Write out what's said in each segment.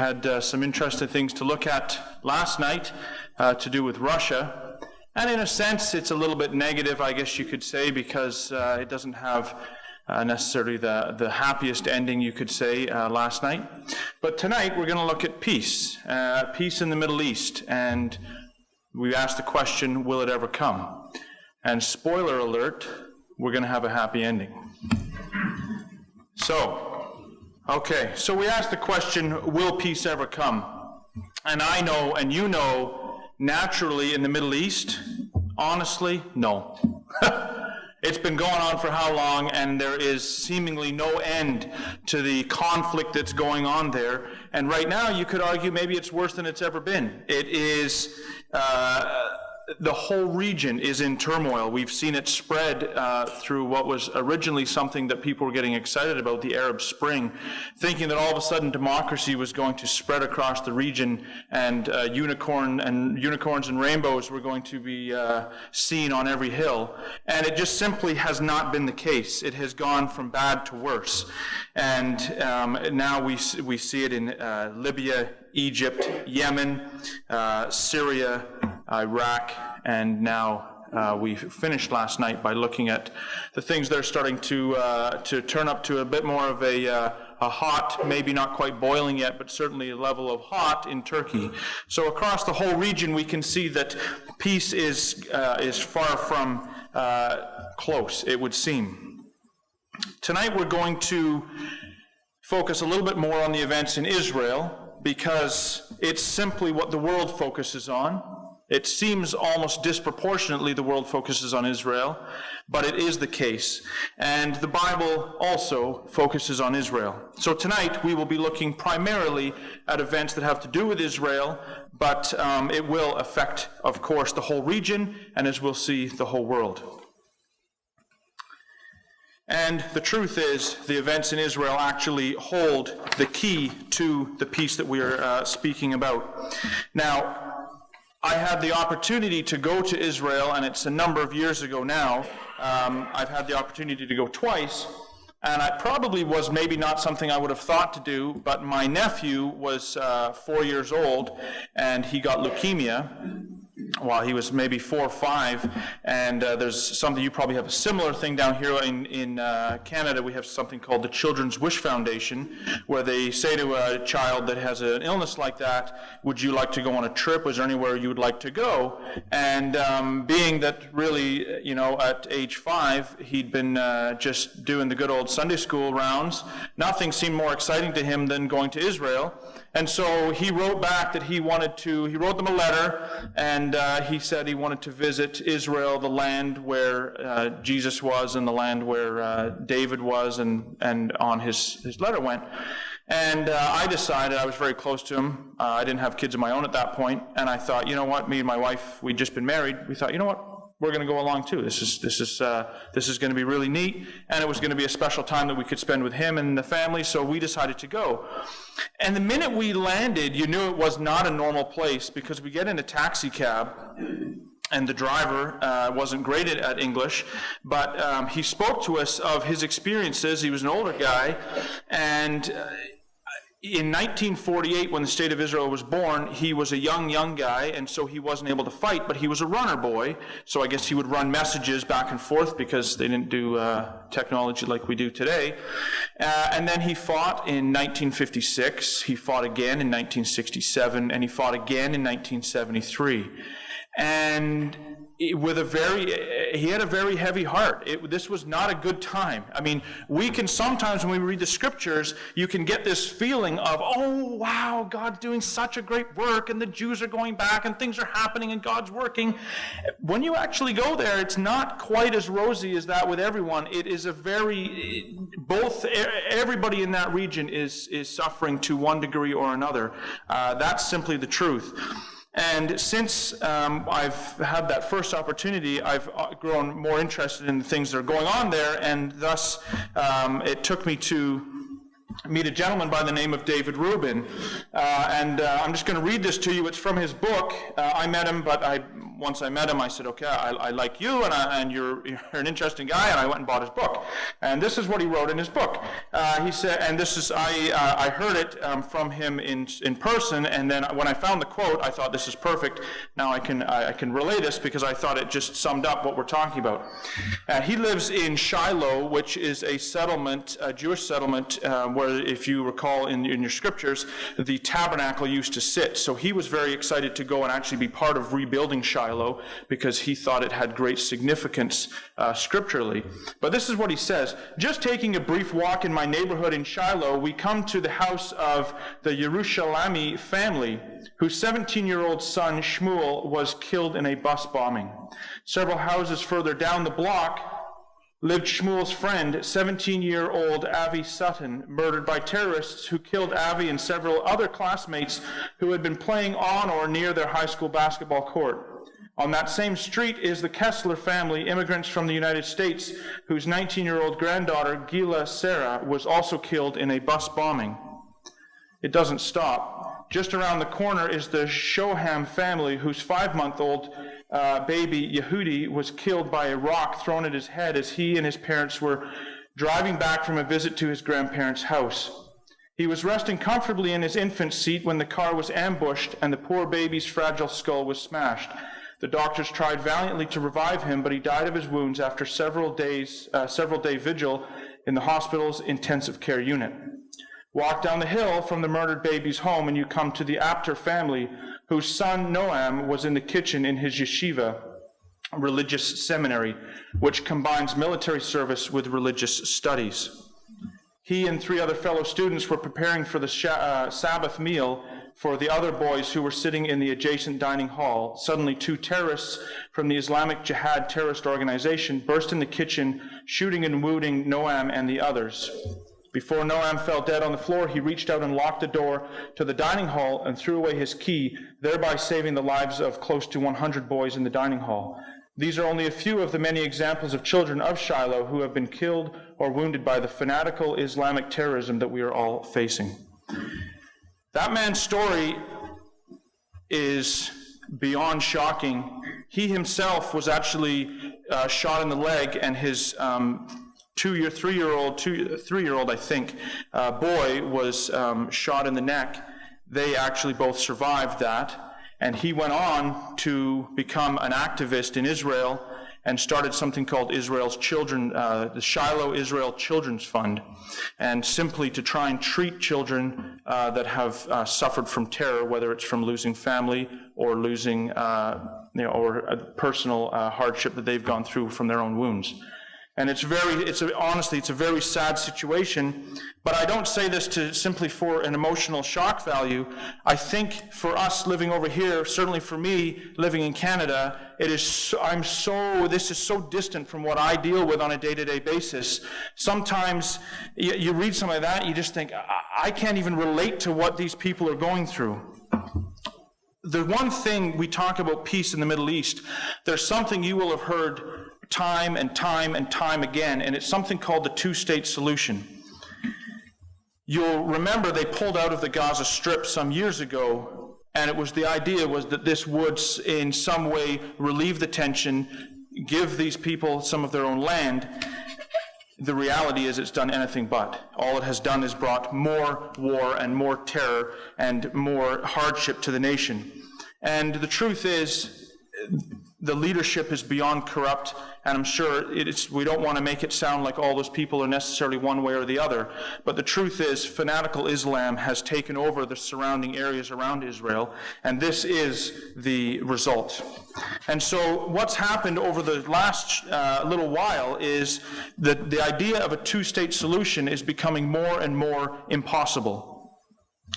had some interesting things to look at last night to do with Russia. And in a sense, it's a little bit negative, I guess you could say, because it doesn't have necessarily the happiest ending, you could say, last night. But tonight, we're going to look at peace, peace in the Middle East. And we asked the question, will it ever come? And spoiler alert, we're going to have a happy ending. So we asked the question, will peace ever come? And I know, and you know, naturally in the Middle East, honestly, no. It's been going on for how long, and there is seemingly no end to the conflict that's going on there. And right now, you could argue maybe it's worse than it's ever been. It is, the whole region is in turmoil. We've seen it spread through what was originally something that people were getting excited about, the Arab Spring, thinking that all of a sudden democracy was going to spread across the region, and unicorns and rainbows were going to be seen on every hill. And it just simply has not been the case. It has gone from bad to worse. And now we see it in Libya, Egypt, Yemen, Syria, Iraq, and now we finished last night by looking at the things that are starting to turn up to a bit more of a hot, maybe not quite boiling yet, but certainly a level of hot in Turkey. So across the whole region, we can see that peace is far from close, it would seem. Tonight we're going to focus a little bit more on the events in Israel, because it's simply what the world focuses on. It seems almost disproportionately the world focuses on Israel, but it is the case. And the Bible also focuses on Israel. So tonight we will be looking primarily at events that have to do with Israel, but it will affect, of course, the whole region, and as we'll see, the whole world. And the truth is, the events in Israel actually hold the key to the peace that we are speaking about. Now, I had the opportunity to go to Israel, and it's a number of years ago now. I've had the opportunity to go twice, and it probably was maybe not something I would have thought to do, but my nephew was 4 years old, and he got leukemia while he was maybe 4 or 5, and there's something, you probably have a similar thing down here in Canada. We have something called the Children's Wish Foundation, where they say to a child that has an illness like that, would you like to go on a trip? Was there anywhere you would like to go? And being that really, at age 5, he'd been just doing the good old Sunday school rounds, nothing seemed more exciting to him than going to Israel. And so he wrote back that he wrote them a letter, and he said he wanted to visit Israel, the land where Jesus was and the land where David was, and on his letter went. And I decided, I was very close to him. I didn't have kids of my own at that point, and I thought, you know what, me and my wife, we'd just been married. We thought, you know what, we're going to go along too. This is going to be really neat, and it was going to be a special time that we could spend with him and the family, so we decided to go. And the minute we landed, you knew it was not a normal place, because we get in a taxi cab, and the driver wasn't great at English, but he spoke to us of his experiences. He was an older guy, and in 1948, when the state of Israel was born, he was a young guy, and so he wasn't able to fight, but he was a runner boy, so I guess he would run messages back and forth, because they didn't do technology like we do today. And then he fought in 1956, he fought again in 1967, and he fought again in 1973. And he had a very heavy heart. This was not a good time. I mean, we can sometimes, when we read the scriptures, you can get this feeling of, oh, wow, God's doing such a great work, and the Jews are going back, and things are happening, and God's working. When you actually go there, it's not quite as rosy as that with everyone. It is everybody in that region is suffering to one degree or another. That's simply the truth. And since I've had that first opportunity, I've grown more interested in the things that are going on there, and thus it took me to meet a gentleman by the name of David Rubin. And I'm just going to read this to you. It's from his book. I met him, but once I met him, I said, okay, I like you, and you're an interesting guy, and I went and bought his book. And this is what he wrote in his book. He said, and this is, I heard it from him in person, and then when I found the quote, I thought, this is perfect. Now I can relay this because I thought it just summed up what we're talking about. He lives in Shiloh, which is a settlement, a Jewish settlement, where, if you recall in your scriptures, the tabernacle used to sit. So he was very excited to go and actually be part of rebuilding Shiloh because he thought it had great significance scripturally. But this is what he says: just taking a brief walk in my neighborhood in Shiloh, we come to the house of the Yerushalmi family, whose 17-year-old son Shmuel was killed in a bus bombing. Several houses further down the block lived Shmuel's friend, 17-year-old Avi Sutton, murdered by terrorists who killed Avi and several other classmates who had been playing on or near their high school basketball court. On that same street is the Kessler family, immigrants from the United States, whose 19-year-old granddaughter, Gila Sarah, was also killed in a bus bombing. It doesn't stop. Just around the corner is the Shoham family, whose 5-month-old baby Yehudi was killed by a rock thrown at his head as he and his parents were driving back from a visit to his grandparents' house. He was resting comfortably in his infant seat when the car was ambushed and the poor baby's fragile skull was smashed. The doctors tried valiantly to revive him, but he died of his wounds after several-day vigil in the hospital's intensive care unit. Walk down the hill from the murdered baby's home and you come to the Apter family, whose son Noam was in the kitchen in his yeshiva, religious seminary, which combines military service with religious studies. He and 3 other fellow students were preparing for the Sabbath meal for the other boys who were sitting in the adjacent dining hall. Suddenly, 2 terrorists from the Islamic Jihad terrorist organization burst in the kitchen, shooting and wounding Noam and the others. Before Noam fell dead on the floor, he reached out and locked the door to the dining hall and threw away his key, thereby saving the lives of close to 100 boys in the dining hall. These are only a few of the many examples of children of Shiloh who have been killed or wounded by the fanatical Islamic terrorism that we are all facing. That man's story is beyond shocking. He himself was actually shot in the leg, and his three-year-old, I think, boy was shot in the neck. They actually both survived that. And he went on to become an activist in Israel and started something called Israel's Children, the Shiloh Israel Children's Fund, and simply to try and treat children that have suffered from terror, whether it's from losing family or losing, or a personal hardship that they've gone through from their own wounds. And honestly, it's a very sad situation, but I don't say this simply for an emotional shock value. I think for us living over here, certainly for me living in Canada, this is so distant from what I deal with on a day-to-day basis. Sometimes you read something like that, you just think, I can't even relate to what these people are going through. The one thing we talk about peace in the Middle East, there's something you will have heard time and time and time again, and it's something called the two-state solution. You'll remember they pulled out of the Gaza Strip some years ago, and the idea was that this would in some way relieve the tension, give these people some of their own land. The reality is it's done anything but. All it has done is brought more war and more terror and more hardship to the nation. And the truth is, the leadership is beyond corrupt, and I'm sure we don't want to make it sound like all those people are necessarily one way or the other, but the truth is fanatical Islam has taken over the surrounding areas around Israel, and this is the result. And so what's happened over the last little while is that the idea of a two-state solution is becoming more and more impossible.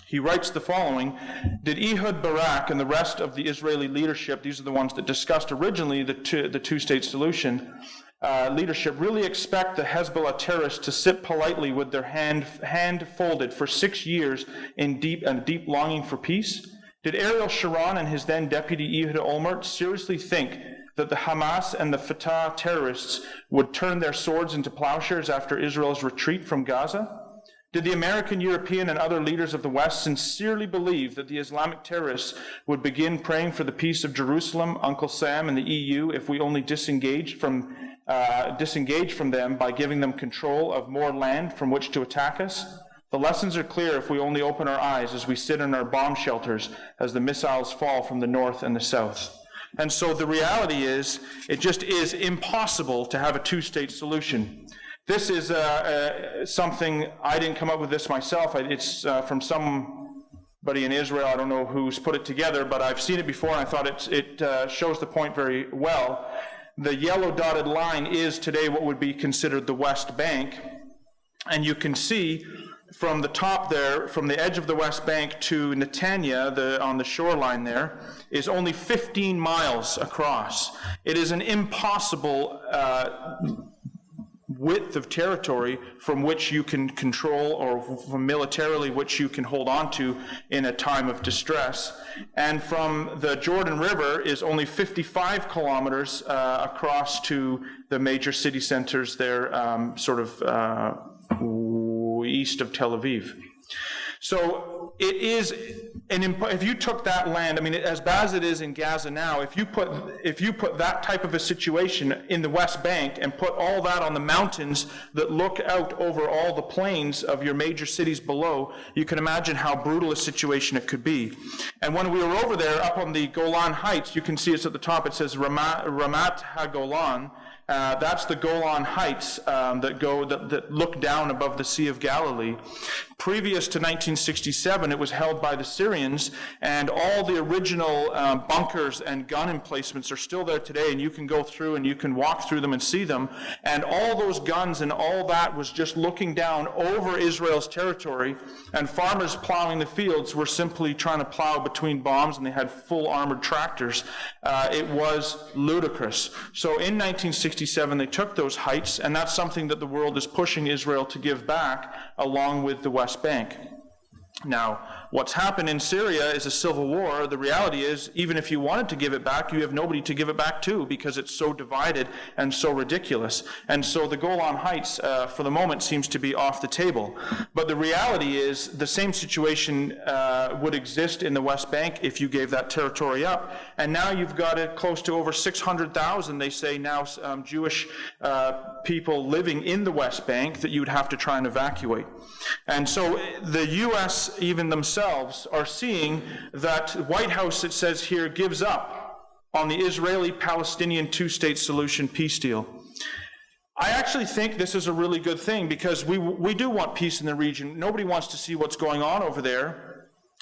He writes the following: did Ehud Barak and the rest of the Israeli leadership, these are the ones that discussed originally the two-state solution, leadership, really expect the Hezbollah terrorists to sit politely with their hand folded for 6 years in deep longing for peace? Did Ariel Sharon and his then deputy Ehud Olmert seriously think that the Hamas and the Fatah terrorists would turn their swords into plowshares after Israel's retreat from Gaza? Did the American, European, and other leaders of the West sincerely believe that the Islamic terrorists would begin praying for the peace of Jerusalem, Uncle Sam, and the EU if we only disengaged from them by giving them control of more land from which to attack us? The lessons are clear if we only open our eyes as we sit in our bomb shelters as the missiles fall from the north and the south. And so the reality is, it just is impossible to have a two-state solution. This is something, I didn't come up with this myself. It's from somebody in Israel. I don't know who's put it together, but I've seen it before, and I thought it shows the point very well. The yellow dotted line is today what would be considered the West Bank. And you can see from the top there, from the edge of the West Bank to Netanya, on the shoreline there, is only 15 miles across. It is an impossible width of territory from which you can control, or from militarily which you can hold on to in a time of distress. And from the Jordan River is only 55 kilometers across to the major city centers there, east of Tel Aviv. So it is if you took that land, I mean, as bad as it is in Gaza now, if you put that type of a situation in the West Bank and put all that on the mountains that look out over all the plains of your major cities below, you can imagine how brutal a situation it could be. And when we were over there up on the Golan Heights, you can see it's at the top, it says Ramat HaGolan. That's the Golan Heights that look down above the Sea of Galilee. Previous to 1967, it was held by the Syrians, and all the original bunkers and gun emplacements are still there today, and you can go through and you can walk through them and see them. And all those guns and all that was just looking down over Israel's territory, and farmers plowing the fields were simply trying to plow between bombs, and they had full armored tractors. It was ludicrous. So in 1967, they took those heights, and that's something that the world is pushing Israel to give back, along with the West Bank. Now, what's happened in Syria is a civil war. The reality is, even if you wanted to give it back, you have nobody to give it back to because it's so divided and so ridiculous. And so the Golan Heights, for the moment, seems to be off the table. But the reality is, the same situation would exist in the West Bank if you gave that territory up. And now you've got it close to over 600,000, they say now, Jewish people living in the West Bank that you would have to try and evacuate. And so the U.S. even themselves are seeing that White House, it says here, gives up on the Israeli-Palestinian two-state solution peace deal. I actually think this is a really good thing because we do want peace in the region. Nobody wants to see what's going on over there.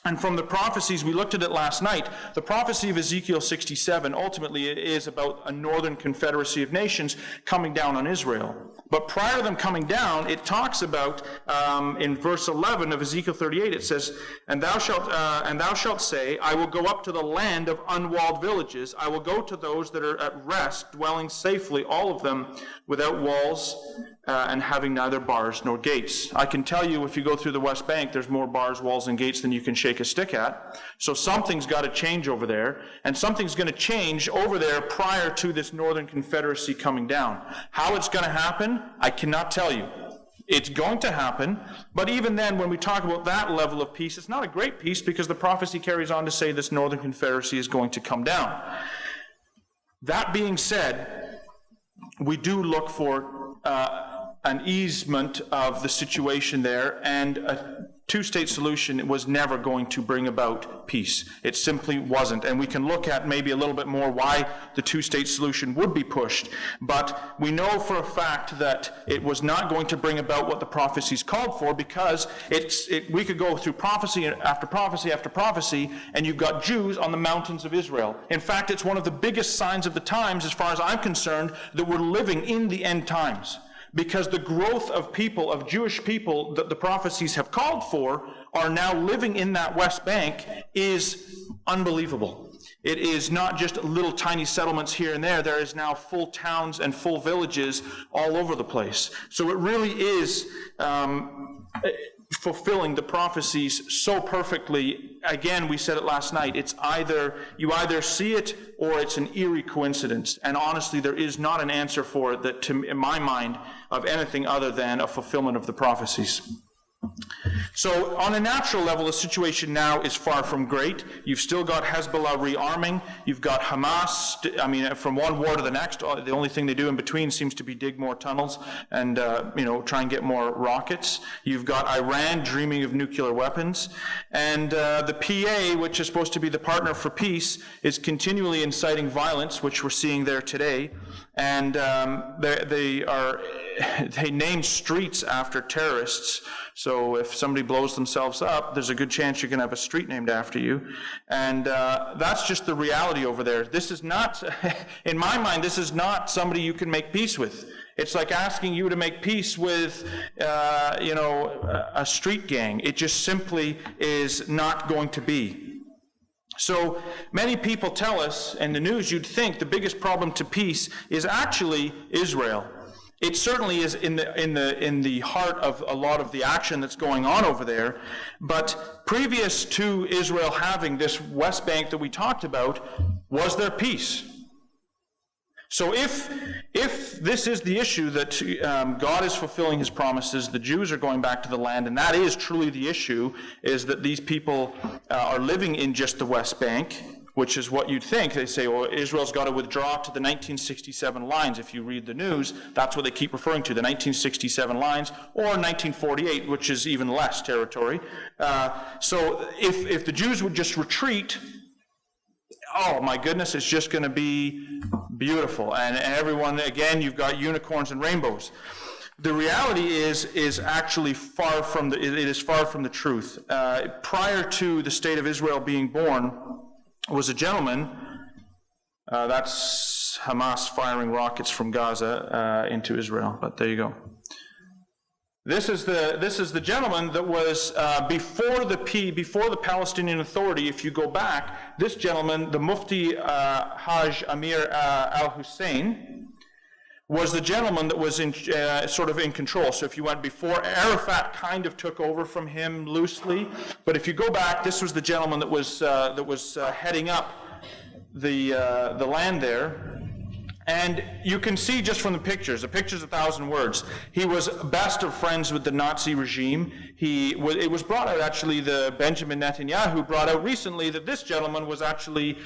And from the prophecies, we looked at it last night, the prophecy of Ezekiel 67 ultimately is about a northern confederacy of nations coming down on Israel. But prior to them coming down, it talks about, in verse 11 of Ezekiel 38, it says, and thou shalt say, I will go up to the land of unwalled villages. I will go to those that are at rest, dwelling safely, all of them without walls, and having neither bars nor gates. I can tell you, if you go through the West Bank, there's more bars, walls, and gates than you can shake a stick at. So something's got to change over there, and something's going to change over there prior to this Northern Confederacy coming down. How it's going to happen, I cannot tell you. It's going to happen, but even then, when we talk about that level of peace, it's not a great peace because the prophecy carries on to say this Northern Confederacy is going to come down. That being said, we do look for an easement of the situation there, and a two-state solution was never going to bring about peace. It simply wasn't. And we can look at maybe a little bit more why the two-state solution would be pushed. But we know for a fact that it was not going to bring about what the prophecies called for, because we could go through prophecy after prophecy after prophecy, and you've got Jews on the mountains of Israel. In fact, it's one of the biggest signs of the times, as far as I'm concerned, that we're living in the end times. Because the growth of people, of Jewish people that the prophecies have called for, are now living in that West Bank is unbelievable. It is not just little tiny settlements here and there. There is now full towns and full villages all over the place. So it really is fulfilling the prophecies so perfectly. Again, we said it last night, you either see it or it's an eerie coincidence. And honestly, there is not an answer for it that, in my mind, of anything other than a fulfillment of the prophecies. So on a natural level, the situation now is far from great. You've still got Hezbollah rearming. You've got Hamas, from one war to the next. The only thing they do in between seems to be dig more tunnels and, try and get more rockets. You've got Iran dreaming of nuclear weapons. And the PA, which is supposed to be the partner for peace, is continually inciting violence, which we're seeing there today. And they name streets after terrorists. So if somebody blows themselves up, there's a good chance you're going to have a street named after you. And that's just the reality over there. This is not, in my mind, this is not somebody you can make peace with. It's like asking you to make peace with, a street gang. It just simply is not going to be. So many people tell us in the news, you'd think the biggest problem to peace is actually Israel. It certainly is in the heart of a lot of the action that's going on over there. But previous to Israel having this West Bank that we talked about, was there peace? So if this is the issue that God is fulfilling his promises, the Jews are going back to the land, and that is truly the issue, is that these people are living in just the West Bank, which is what you'd think. They say, well, Israel's got to withdraw to the 1967 lines. If you read the news, that's what they keep referring to, the 1967 lines, or 1948, which is even less territory. So if the Jews would just retreat, oh my goodness, it's just going to be beautiful. And everyone, again, you've got unicorns and rainbows. The reality is actually far from the truth. Prior to the state of Israel being born, was a gentleman, that's Hamas firing rockets from Gaza into Israel, but there you go. This is the gentleman that was before the Palestinian Authority. If you go back, this gentleman, the Mufti Haj Amir al-Hussein, was the gentleman that was sort of in control. So if you went before, Arafat kind of took over from him loosely. But if you go back, this was the gentleman that was heading up the land there. And you can see just from the picture's 1,000 words. He was best of friends with the Nazi regime. It was brought out, actually, the Benjamin Netanyahu brought out recently that this gentleman was actually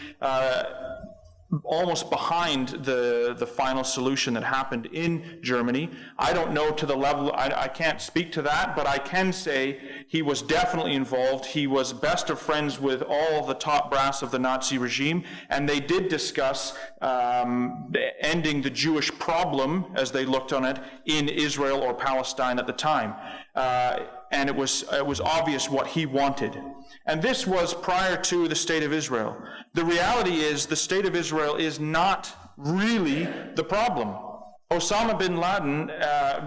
almost behind the final solution that happened in Germany. I don't know to the level, I can't speak to that, but I can say he was definitely involved. He was best of friends with all the top brass of the Nazi regime, and they did discuss ending the Jewish problem, as they looked on it, in Israel or Palestine at the time. And it was obvious what he wanted. And this was prior to the State of Israel. The reality is the State of Israel is not really the problem. Osama bin Laden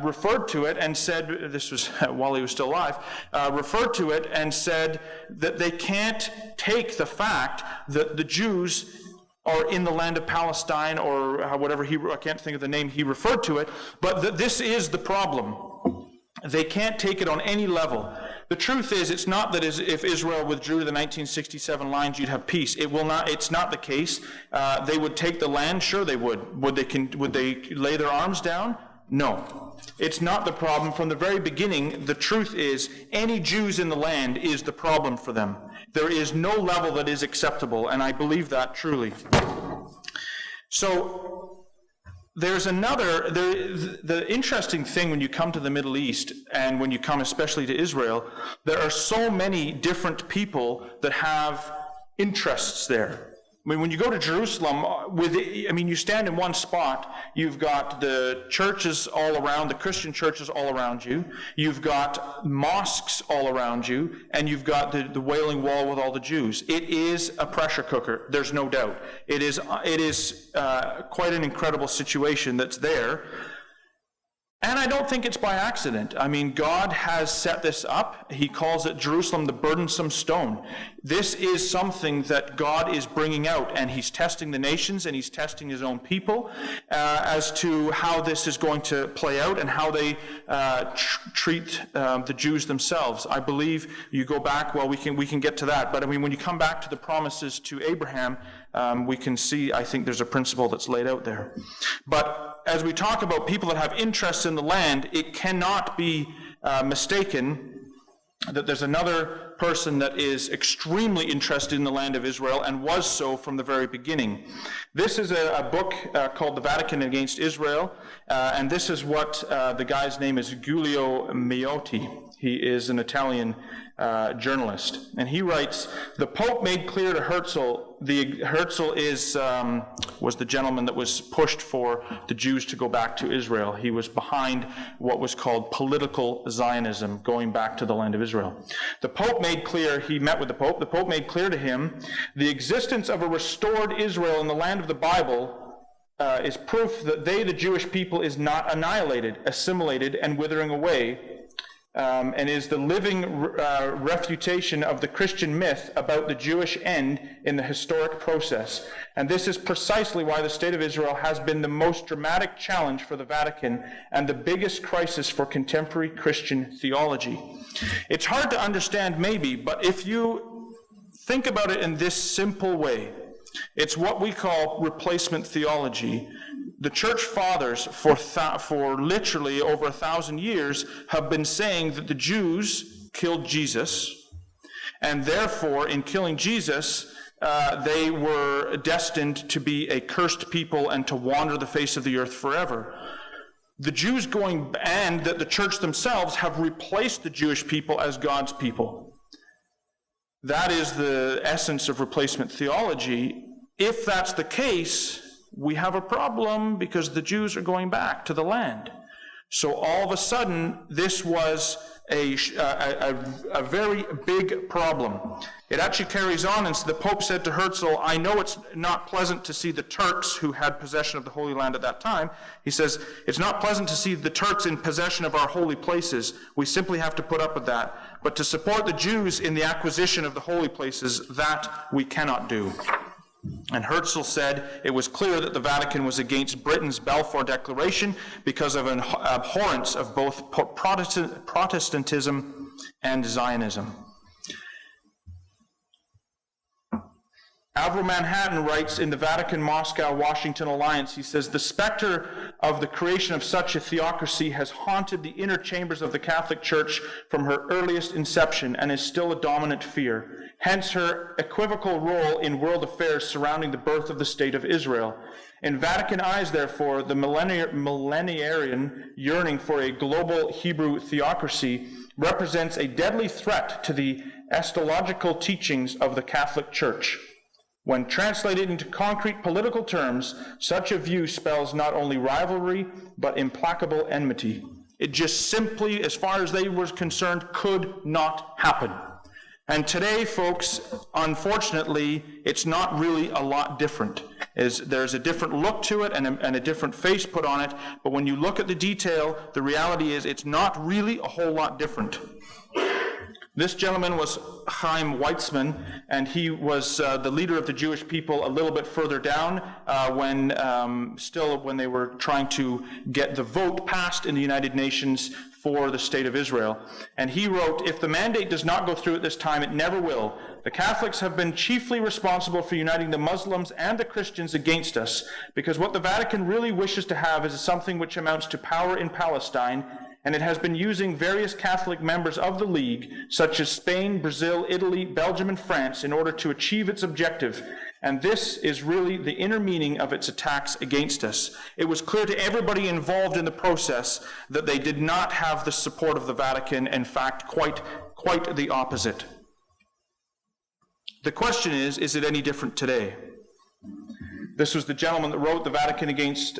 referred to it and said, this was while he was still alive, referred to it and said that they can't take the fact that the Jews are in the land of Palestine, or whatever I can't think of the name he referred to it, but that this is the problem. They can't take it on any level. The truth is, it's not that if Israel withdrew to the 1967 lines, you'd have peace. It will not. It's not the case. They would take the land. Sure, they would. Would they lay their arms down? No. It's not the problem. From the very beginning, the truth is, any Jews in the land is the problem for them. There is no level that is acceptable, and I believe that truly. So, there's the interesting thing when you come to the Middle East, and when you come especially to Israel, there are so many different people that have interests there. I mean, when you go to Jerusalem, you stand in one spot, you've got the churches all around, the Christian churches all around you, you've got mosques all around you, and you've got the Wailing Wall with all the Jews. It is a pressure cooker, there's no doubt. It is quite an incredible situation that's there. And I don't think it's by accident. I mean, God has set this up. He calls it Jerusalem the burdensome stone. This is something that God is bringing out, and he's testing the nations, and he's testing his own people as to how this is going to play out and how they treat the Jews themselves. I believe you go back, well, we can get to that, but I mean, when you come back to the promises to Abraham, we can see, I think there's a principle that's laid out there. But as we talk about people that have interests in the land, it cannot be mistaken that there's another person that is extremely interested in the land of Israel and was so from the very beginning. This is a book called The Vatican Against Israel, and this is what the guy's name is, Giulio Meotti. He is an Italian journalist, and he writes, the Pope made clear to Herzl, Herzl was the gentleman that was pushed for the Jews to go back to Israel. He was behind what was called political Zionism, going back to the land of Israel. The Pope made clear, he met with the Pope made clear to him, the existence of a restored Israel in the land of the Bible is proof that they, the Jewish people, is not annihilated, assimilated, and withering away, and is the living refutation of the Christian myth about the Jewish end in the historic process. And this is precisely why the state of Israel has been the most dramatic challenge for the Vatican and the biggest crisis for contemporary Christian theology. It's hard to understand maybe, but if you think about it in this simple way, it's what we call replacement theology. The church fathers for literally over 1,000 years have been saying that the Jews killed Jesus, and therefore in killing Jesus they were destined to be a cursed people and to wander the face of the earth forever. The Jews and that the church themselves have replaced the Jewish people as God's people. That is the essence of replacement theology. If that's the case, we have a problem because the Jews are going back to the land. So all of a sudden, this was a very big problem. It actually carries on, and so the Pope said to Herzl, I know it's not pleasant to see the Turks who had possession of the Holy Land at that time. He says, it's not pleasant to see the Turks in possession of our holy places. We simply have to put up with that. But to support the Jews in the acquisition of the holy places, that we cannot do. And Herzl said it was clear that the Vatican was against Britain's Balfour Declaration because of an abhorrence of both Protestantism and Zionism. Avril Manhattan writes in the Vatican-Moscow-Washington alliance, he says, the specter of the creation of such a theocracy has haunted the inner chambers of the Catholic Church from her earliest inception and is still a dominant fear. Hence her equivocal role in world affairs surrounding the birth of the State of Israel. In Vatican eyes, therefore, the millenarian yearning for a global Hebrew theocracy represents a deadly threat to the eschatological teachings of the Catholic Church. When translated into concrete political terms, such a view spells not only rivalry, but implacable enmity. It just simply, as far as they were concerned, could not happen. And today, folks, unfortunately, it's not really a lot different. There's a different look to it and a different face put on it, but when you look at the detail, the reality is it's not really a whole lot different. This gentleman was Chaim Weizmann, and he was the leader of the Jewish people a little bit further down when they were trying to get the vote passed in the United Nations for the State of Israel. And he wrote, if the mandate does not go through at this time, it never will. The Catholics have been chiefly responsible for uniting the Muslims and the Christians against us, because what the Vatican really wishes to have is something which amounts to power in Palestine, and it has been using various Catholic members of the League, such as Spain, Brazil, Italy, Belgium, and France, in order to achieve its objective. And this is really the inner meaning of its attacks against us. It was clear to everybody involved in the process that they did not have the support of the Vatican, in fact, quite the opposite. The question is it any different today? This was the gentleman that wrote the Vatican Against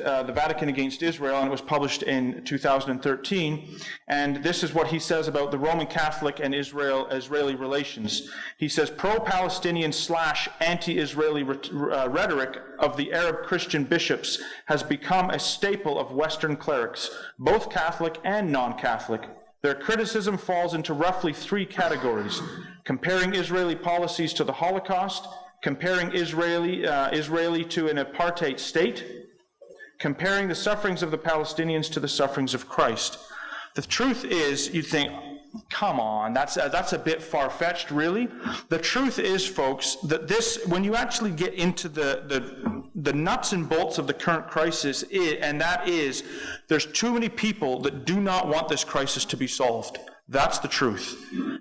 Israel, and it was published in 2013. And this is what he says about the Roman Catholic and Israeli relations. He says, pro-Palestinian / anti-Israeli rhetoric of the Arab Christian bishops has become a staple of Western clerics, both Catholic and non-Catholic. Their criticism falls into roughly 3 categories: comparing Israeli policies to the Holocaust, comparing Israeli to an apartheid state, comparing the sufferings of the Palestinians to the sufferings of Christ. The truth is, you'd think, come on, that's a bit far-fetched, really. The truth is, folks, that when you actually get into the nuts and bolts of the current crisis, and that is, there's too many people that do not want this crisis to be solved. That's the truth.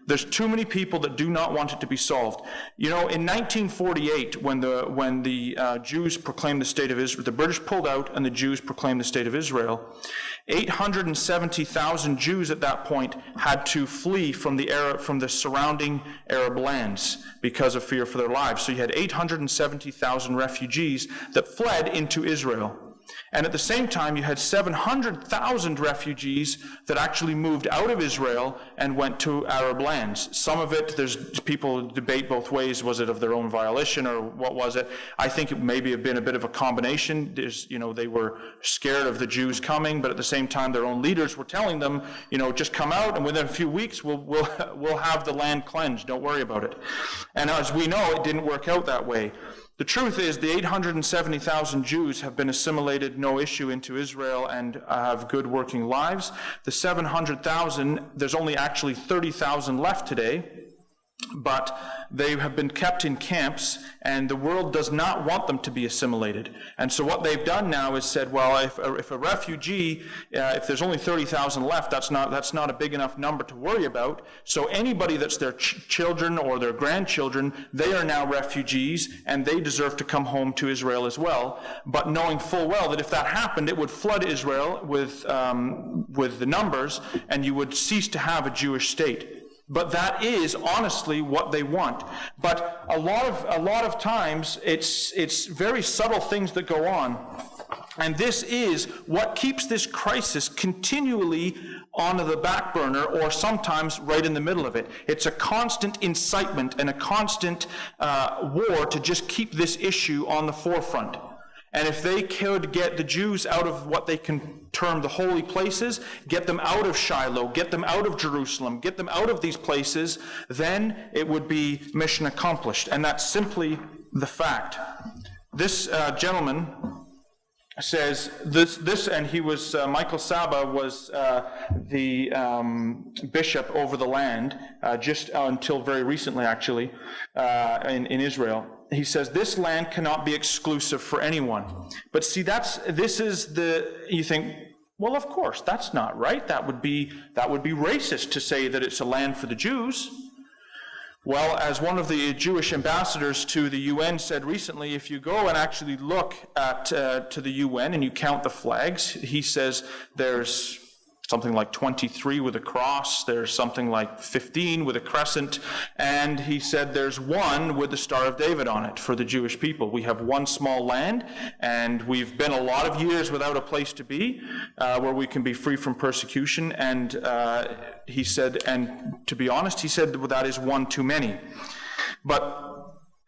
There's too many people that do not want it to be solved. You know, in 1948, when the Jews proclaimed the state of Israel, the British pulled out and the Jews proclaimed the state of Israel, 870,000 Jews at that point had to flee from the surrounding Arab lands because of fear for their lives. So you had 870,000 refugees that fled into Israel. And at the same time, you had 700,000 refugees that actually moved out of Israel and went to Arab lands. Some of it, there's people debate both ways. Was it of their own volition or what was it? I think it maybe have been a bit of a combination. They were scared of the Jews coming, but at the same time, their own leaders were telling them, just come out, and within a few weeks, we'll have the land cleansed. Don't worry about it. And as we know, it didn't work out that way. The truth is, the 870,000 Jews have been assimilated, no issue, into Israel and have good working lives. The 700,000, there's only actually 30,000 left today, but they have been kept in camps, and the world does not want them to be assimilated. And so what they've done now is said, well, if a refugee, if there's only 30,000 left, that's not a big enough number to worry about. So anybody that's their children or their grandchildren, they are now refugees, and they deserve to come home to Israel as well. But knowing full well that if that happened, it would flood Israel with the numbers, and you would cease to have a Jewish state. But that is honestly what they want. But a lot of times it's very subtle things that go on. And this is what keeps this crisis continually on the back burner, or sometimes right in the middle of it. It's a constant incitement and a constant war to just keep this issue on the forefront. And if they could get the Jews out of what they can term the holy places, get them out of Shiloh, get them out of Jerusalem, get them out of these places, then it would be mission accomplished. And that's simply the fact. This gentleman says this, and he was, Michael Saba was the bishop over the land, just until very recently, actually, in Israel. He says, this land cannot be exclusive for anyone. But see, you think, well, of course, that's not right. That would be racist to say that it's a land for the Jews. Well, as one of the Jewish ambassadors to the UN said recently, if you go and actually look at to the UN and you count the flags, he says there's something like 23 with a cross, there's something like 15 with a crescent, and he said there's one with the Star of David on it for the Jewish people. We have one small land, and we've been a lot of years without a place to be, where we can be free from persecution, and he said, and to be honest, he said that is one too many. But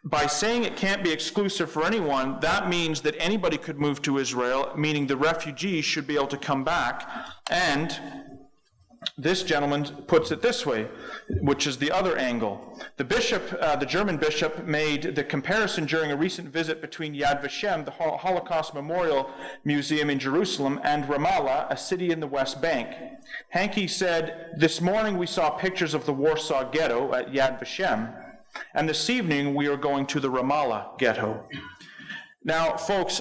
by saying it can't be exclusive for anyone, that means that anybody could move to Israel, meaning the refugees should be able to come back. And this gentleman puts it this way, which is the other angle. The bishop, the German bishop, made the comparison during a recent visit between Yad Vashem, the Holocaust Memorial Museum in Jerusalem, and Ramallah, a city in the West Bank. Hankey said, "This morning we saw pictures of the Warsaw Ghetto at Yad Vashem, and this evening we are going to the Ramallah Ghetto." Now, folks,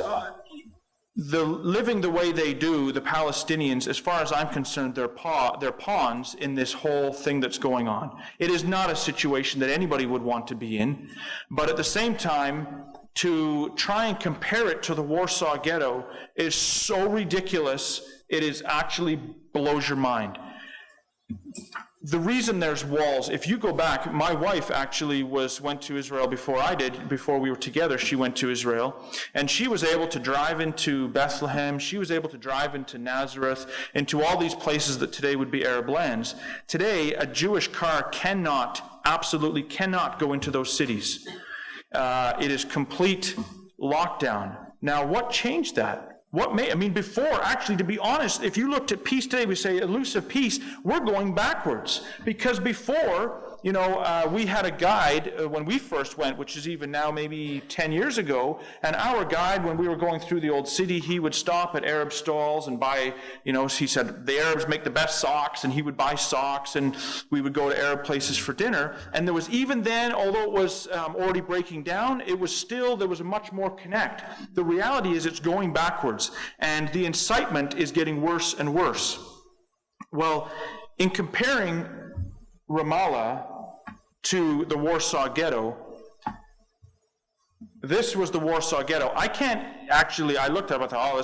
living the way they do, the Palestinians, as far as I'm concerned, they're pawns in this whole thing that's going on. It is not a situation that anybody would want to be in, but at the same time, to try and compare it to the Warsaw Ghetto is so ridiculous, it is actually blows your mind. The reason there's walls, if you go back, my wife actually went to Israel before I did, before we were together. She went to Israel, and she was able to drive into Bethlehem, she was able to drive into Nazareth, into all these places that today would be Arab lands. Today, a Jewish car absolutely cannot go into those cities. It is complete lockdown. Now, what changed that? Before, actually, to be honest, if you looked at peace today, we say elusive peace, we're going backwards. Because before, we had a guide when we first went, which is even now maybe 10 years ago, and our guide, when we were going through the old city, he would stop at Arab stalls and buy, he said, the Arabs make the best socks, and he would buy socks, and we would go to Arab places for dinner. And there was, even then, although it was already breaking down, there was a much more connect. The reality is it's going backwards, and the incitement is getting worse and worse. Well, in comparing Ramallah to the Warsaw Ghetto, this was the Warsaw Ghetto. I looked up, I thought, I'll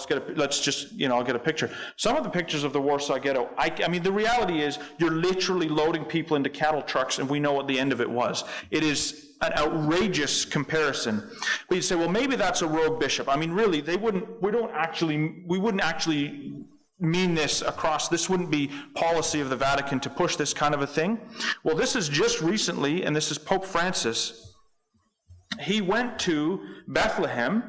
get a picture. Some of the pictures of the Warsaw Ghetto, I mean, the reality is you're literally loading people into cattle trucks, and we know what the end of it was. It is an outrageous comparison. But you say, well, maybe that's a rogue bishop. I mean, really, we wouldn't actually mean this across. This wouldn't be policy of the Vatican to push this kind of a thing. Well, this is just recently, and this is Pope Francis. He went to Bethlehem,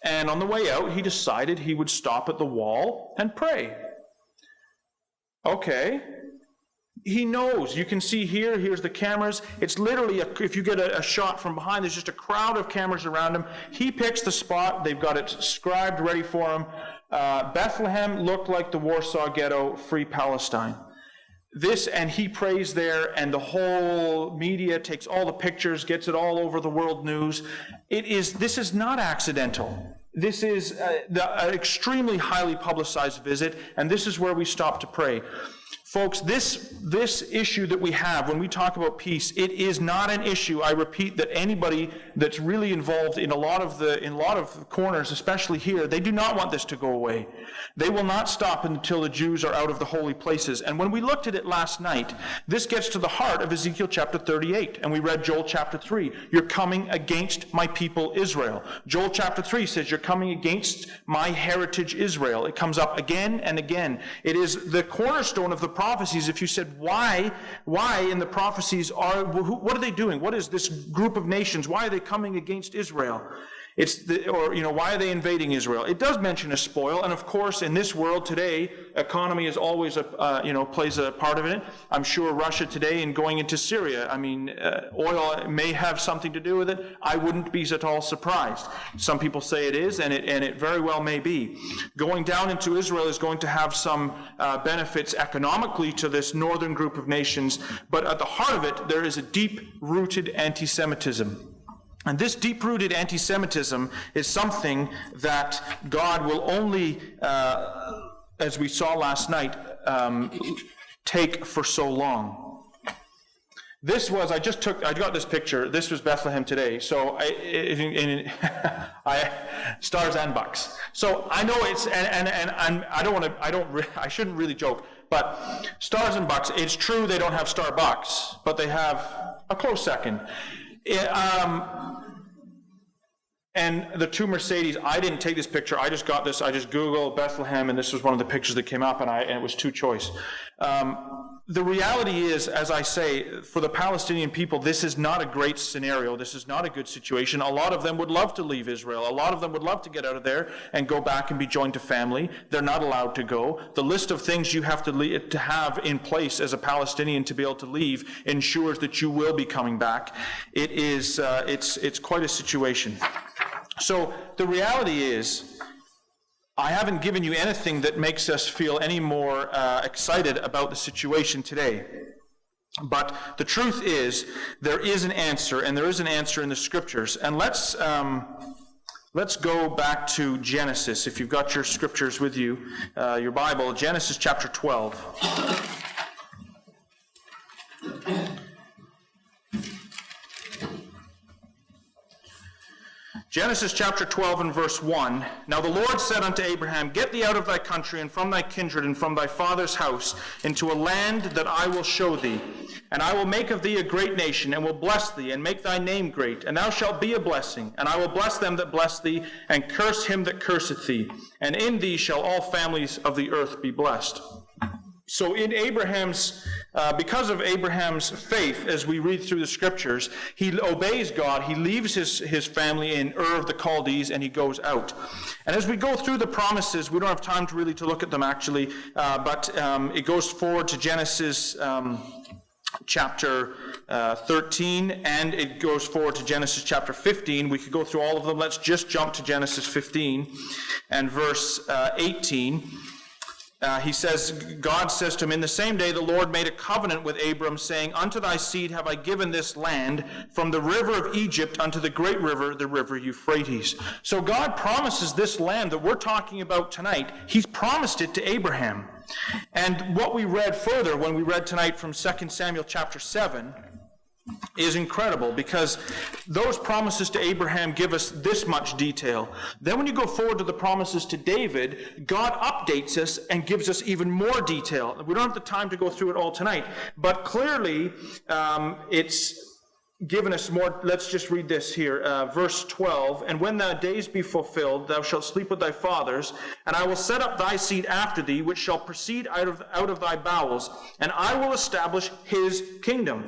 and on the way out, he decided he would stop at the wall and pray. Okay. He knows. You can see here's the cameras. It's literally, if you get a shot from behind, there's just a crowd of cameras around him. He picks the spot. They've got it scribed, ready for him. Bethlehem looked like the Warsaw Ghetto, free Palestine. And he prays there, and the whole media takes all the pictures, gets it all over the world news. This is not accidental. This is an extremely highly publicized visit, and this is where we stop to pray. Folks, this issue that we have when we talk about peace, it is not an issue, I repeat, that anybody that's really involved in a lot of corners, especially here, they do not want this to go away. They will not stop until the Jews are out of the holy places. And when we looked at it last night, this gets to the heart of Ezekiel chapter 38, and we read Joel chapter 3. You're coming against my people Israel. Joel chapter 3 says you're coming against my heritage Israel. It comes up again and again. It is the cornerstone of the prophecies. If you said, why in the prophecies what are they doing? What is this group of nations? Why are they coming against Israel? Why are they invading Israel? It does mention a spoil, and of course, in this world today, economy is always plays a part of it. I'm sure Russia today and going into Syria, oil may have something to do with it. I wouldn't be at all surprised. Some people say it is, and it very well may be. Going down into Israel is going to have some benefits economically to this northern group of nations, but at the heart of it, there is a deep-rooted anti-Semitism. And this deep-rooted anti-Semitism is something that God will only, as we saw last night, take for so long. This was, I got this picture. This was Bethlehem today. So stars and bucks. So I know it's, and I shouldn't really joke, but stars and bucks, it's true they don't have Starbucks, but they have a close second. And the two Mercedes, I didn't take this picture, I just got this, I just Googled Bethlehem, and this was one of the pictures that came up, and it was two choice. The reality is, as I say, for the Palestinian people, this is not a great scenario. This is not a good situation. A lot of them would love to leave Israel. A lot of them would love to get out of there and go back and be joined to family. They're not allowed to go. The list of things you have to have in place as a Palestinian to be able to leave ensures that you will be coming back. It is, it's quite a situation. So the reality is, I haven't given you anything that makes us feel any more excited about the situation today. But the truth is, there is an answer, and there is an answer in the Scriptures. And let's go back to Genesis. If you've got your Scriptures with you, your Bible, Genesis chapter 12. Genesis chapter 12 and verse 1. Now the Lord said unto Abraham, Get thee out of thy country and from thy kindred and from thy father's house into a land that I will show thee. And I will make of thee a great nation, and will bless thee, and make thy name great. And thou shalt be a blessing. And I will bless them that bless thee, and curse him that curseth thee. And in thee shall all families of the earth be blessed. So in because of Abraham's faith, as we read through the Scriptures, he obeys God, he leaves his family in Ur of the Chaldees, and he goes out. And as we go through the promises, we don't have time to really look at them actually, but it goes forward to Genesis chapter 13, and it goes forward to Genesis chapter 15. We could go through all of them. Let's just jump to Genesis 15 and verse 18. God says to him, In the same day the Lord made a covenant with Abram, saying, Unto thy seed have I given this land, from the river of Egypt unto the great river, the river Euphrates. So God promises this land that we're talking about tonight. He's promised it to Abraham. And what we read further, when we read tonight from 2 Samuel chapter 7, is incredible, because those promises to Abraham give us this much detail. Then when you go forward to the promises to David, God updates us and gives us even more detail. We don't have the time to go through it all tonight, but clearly it's given us more. Let's just read this here, verse 12. And when thy days be fulfilled, thou shalt sleep with thy fathers, and I will set up thy seed after thee, which shall proceed out of thy bowels, and I will establish his kingdom.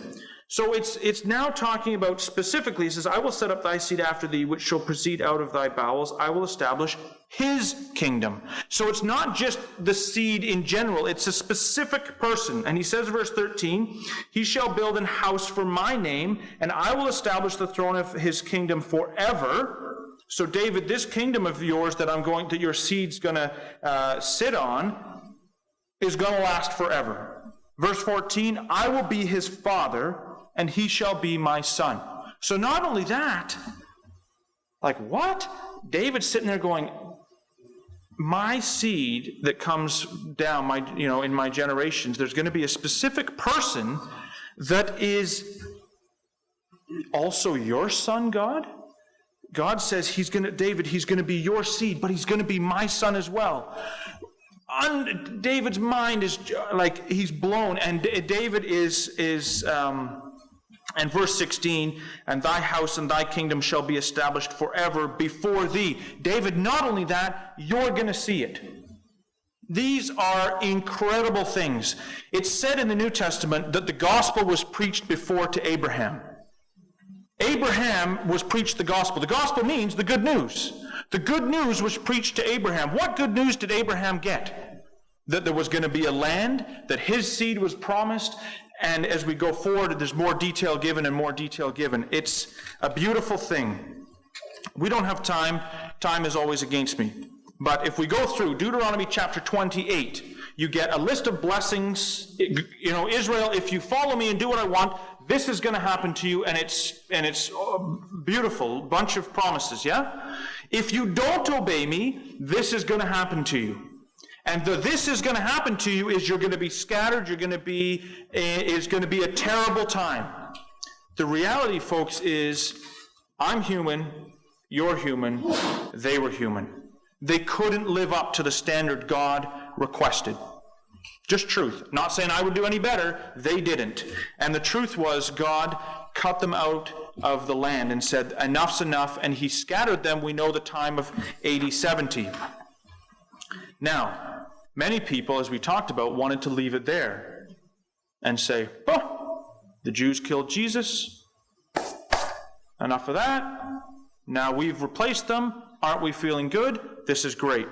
So it's now talking about specifically, it says, I will set up thy seed after thee, which shall proceed out of thy bowels. I will establish his kingdom. So it's not just the seed in general, it's a specific person. And he says, verse 13, he shall build an house for my name, and I will establish the throne of his kingdom forever. So David, this kingdom of yours that your seed's going to sit on is going to last forever. Verse 14, I will be his father, and he shall be my son. So not only that, like what? David's sitting there going, my seed that comes down, in my generations, there's going to be a specific person that is also your son, God? God says David, he's going to be your seed, but he's going to be my son as well. David's mind is like he's blown, and David is and verse 16, and thy house and thy kingdom shall be established forever before thee. David, not only that, you're going to see it. These are incredible things. It's said in the New Testament that the gospel was preached before to Abraham. Abraham was preached the gospel. The gospel means the good news. The good news was preached to Abraham. What good news did Abraham get? That there was going to be a land, that his seed was promised, and as we go forward, there's more detail given and more detail given. It's a beautiful thing. We don't have time. Time is always against me. But if we go through Deuteronomy chapter 28, you get a list of blessings. Israel, if you follow me and do what I want, this is going to happen to you, and it's beautiful, bunch of promises, yeah? If you don't obey me, this is going to happen to you. And this is going to happen to you is you're going to be scattered, it's going to be a terrible time. The reality, folks, is I'm human, you're human, they were human. They couldn't live up to the standard God requested. Just truth. Not saying I would do any better, they didn't. And the truth was God cut them out of the land and said, enough's enough, and he scattered them, we know the time of AD 70. Now, many people, as we talked about, wanted to leave it there and say, the Jews killed Jesus. Enough of that. Now we've replaced them. Aren't we feeling good? This is great.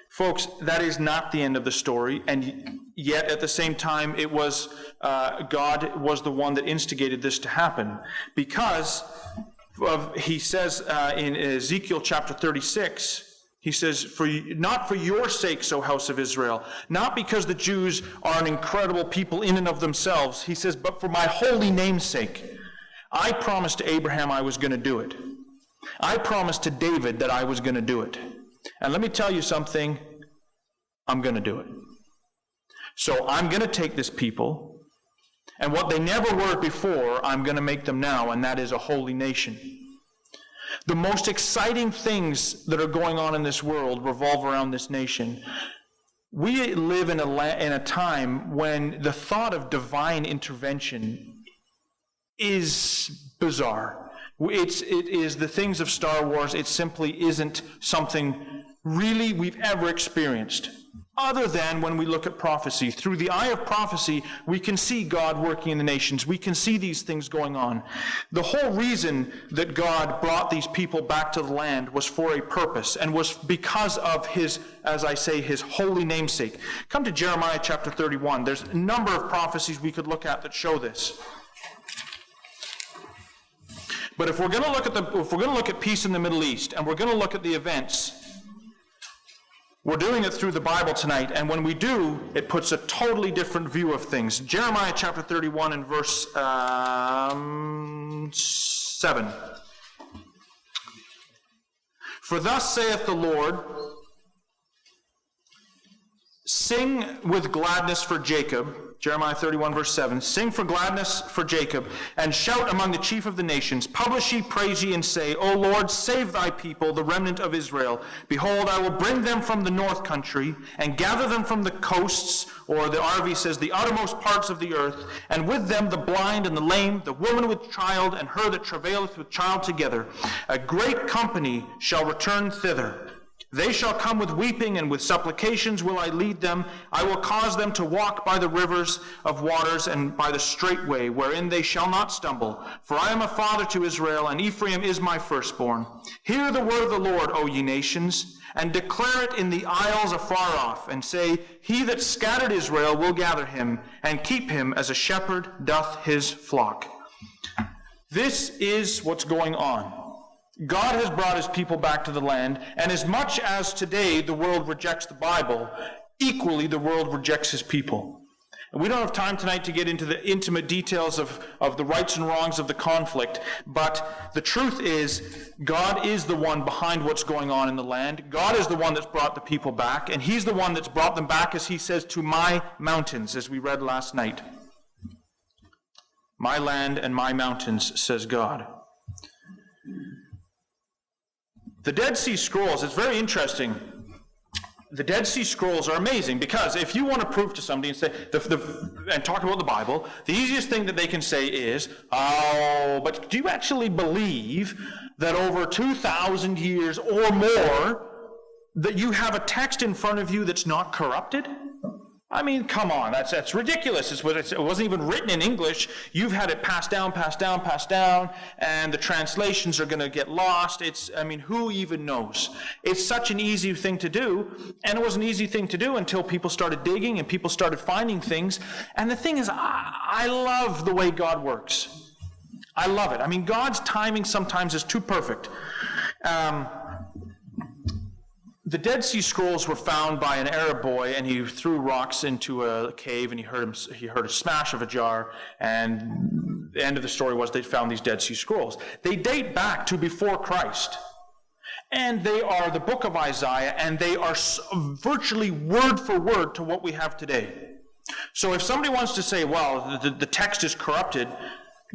Folks, that is not the end of the story, and yet at the same time, it was God was the one that instigated this to happen, because he says in Ezekiel chapter 36, he says, not for your sakes, O house of Israel, not because the Jews are an incredible people in and of themselves, he says, but for my holy name's sake. I promised to Abraham I was going to do it. I promised to David that I was going to do it. And let me tell you something, I'm going to do it. So I'm going to take this people, and what they never were before, I'm going to make them now, and that is a holy nation. The most exciting things that are going on in this world revolve around this nation. We live in a time when the thought of divine intervention is bizarre. It is the things of Star Wars. It simply isn't something really we've ever experienced, other than when we look at prophecy. Through the eye of prophecy, we can see God working in the nations. We can see these things going on. The whole reason that God brought these people back to the land was for a purpose, and was because of his, as I say, his holy namesake. Come to Jeremiah chapter 31. There's a number of prophecies we could look at that show this. But if we're going to look at peace in the Middle East, and we're going to look at the events, we're doing it through the Bible tonight, and when we do, it puts a totally different view of things. Jeremiah chapter 31 and verse 7. For thus saith the Lord, Sing with gladness for Jacob, Jeremiah 31, verse 7. Sing for gladness for Jacob, and shout among the chief of the nations. Publish ye, praise ye, and say, O Lord, save thy people, the remnant of Israel. Behold, I will bring them from the north country, and gather them from the coasts, or the RV says, the uttermost parts of the earth, and with them the blind and the lame, the woman with child, and her that travaileth with child together. A great company shall return thither. They shall come with weeping, and with supplications will I lead them. I will cause them to walk by the rivers of waters, and by the straight way, wherein they shall not stumble. For I am a father to Israel, and Ephraim is my firstborn. Hear the word of the Lord, O ye nations, and declare it in the isles afar off, and say, He that scattered Israel will gather him, and keep him as a shepherd doth his flock. This is what's going on. God has brought his people back to the land, and as much as today the world rejects the Bible, equally the world rejects his people. And we don't have time tonight to get into the intimate details of the rights and wrongs of the conflict, but the truth is, God is the one behind what's going on in the land. God is the one that's brought the people back, and he's the one that's brought them back, as he says, to my mountains, as we read last night. My land and my mountains, says God. The Dead Sea Scrolls, it's very interesting. The Dead Sea Scrolls are amazing, because if you want to prove to somebody and say, and talk about the Bible, the easiest thing that they can say is, oh, but do you actually believe that over 2,000 years or more that you have a text in front of you that's not corrupted? I mean, come on, that's ridiculous. It wasn't even written in English. You've had it passed down, and the translations are going to get lost. Who even knows? It's such an easy thing to do, and it was an easy thing to do until people started digging and people started finding things. And the thing is, I love the way God works. I love it. I mean, God's timing sometimes is too perfect. The Dead Sea Scrolls were found by an Arab boy, and he threw rocks into a cave, and he heard a smash of a jar, and the end of the story was they found these Dead Sea Scrolls. They date back to before Christ, and they are the book of Isaiah, and they are virtually word for word to what we have today. So if somebody wants to say, well, the text is corrupted,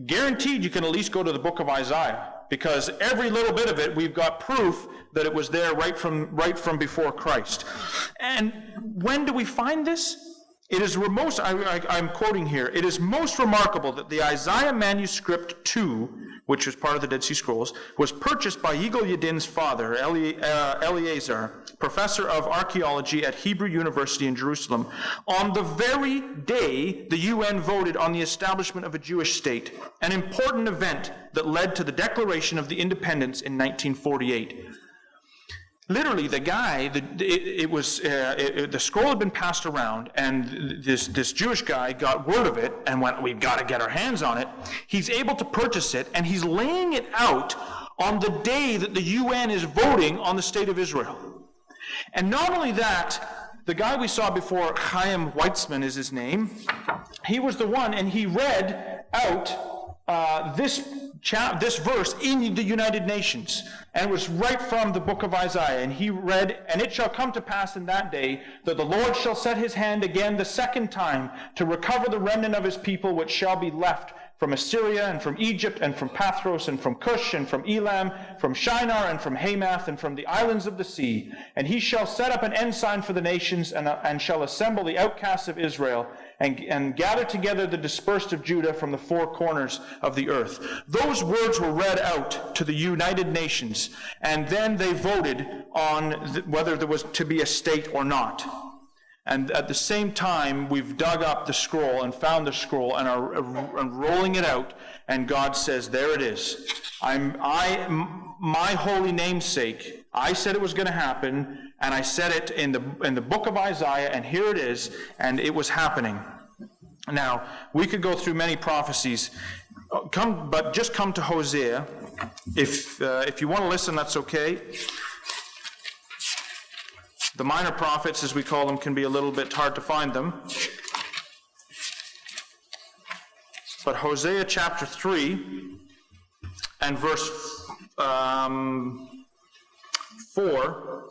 guaranteed you can at least go to the book of Isaiah, because every little bit of it, we've got proof that it was there right from before Christ. And when do we find this? It is most, I'm quoting here, it is most remarkable that the Isaiah manuscript 2, which was part of the Dead Sea Scrolls, was purchased by Yigal Yadin's father, Eleazar, professor of archaeology at Hebrew University in Jerusalem, on the very day the UN voted on the establishment of a Jewish state, an important event that led to the Declaration of the Independence in 1948. Literally, the guy, the scroll had been passed around, and this Jewish guy got word of it and went, we've got to get our hands on it. He's able to purchase it, and he's laying it out on the day that the UN is voting on the state of Israel. And not only that, the guy we saw before, Chaim Weitzman is his name, he was the one, and he read out this verse in the United Nations, and it was right from the book of Isaiah. And he read, and it shall come to pass in that day that the Lord shall set his hand again the second time to recover the remnant of his people which shall be left from Assyria and from Egypt and from Pathros and from Cush and from Elam, from Shinar and from Hamath and from the islands of the sea. And he shall set up an ensign for the nations and shall assemble the outcasts of Israel and gather together the dispersed of Judah from the four corners of the earth. Those words were read out to the United Nations, and then they voted on whether there was to be a state or not. And at the same time, we've dug up the scroll and found the scroll and are rolling it out, and God says, there it is. My holy namesake, I said it was going to happen, and I said it in the book of Isaiah, and here it is, and it was happening. Now, we could go through many prophecies, but just come to Hosea. If you want to listen, that's okay. The minor prophets, as we call them, can be a little bit hard to find them. But Hosea chapter 3 and verse 4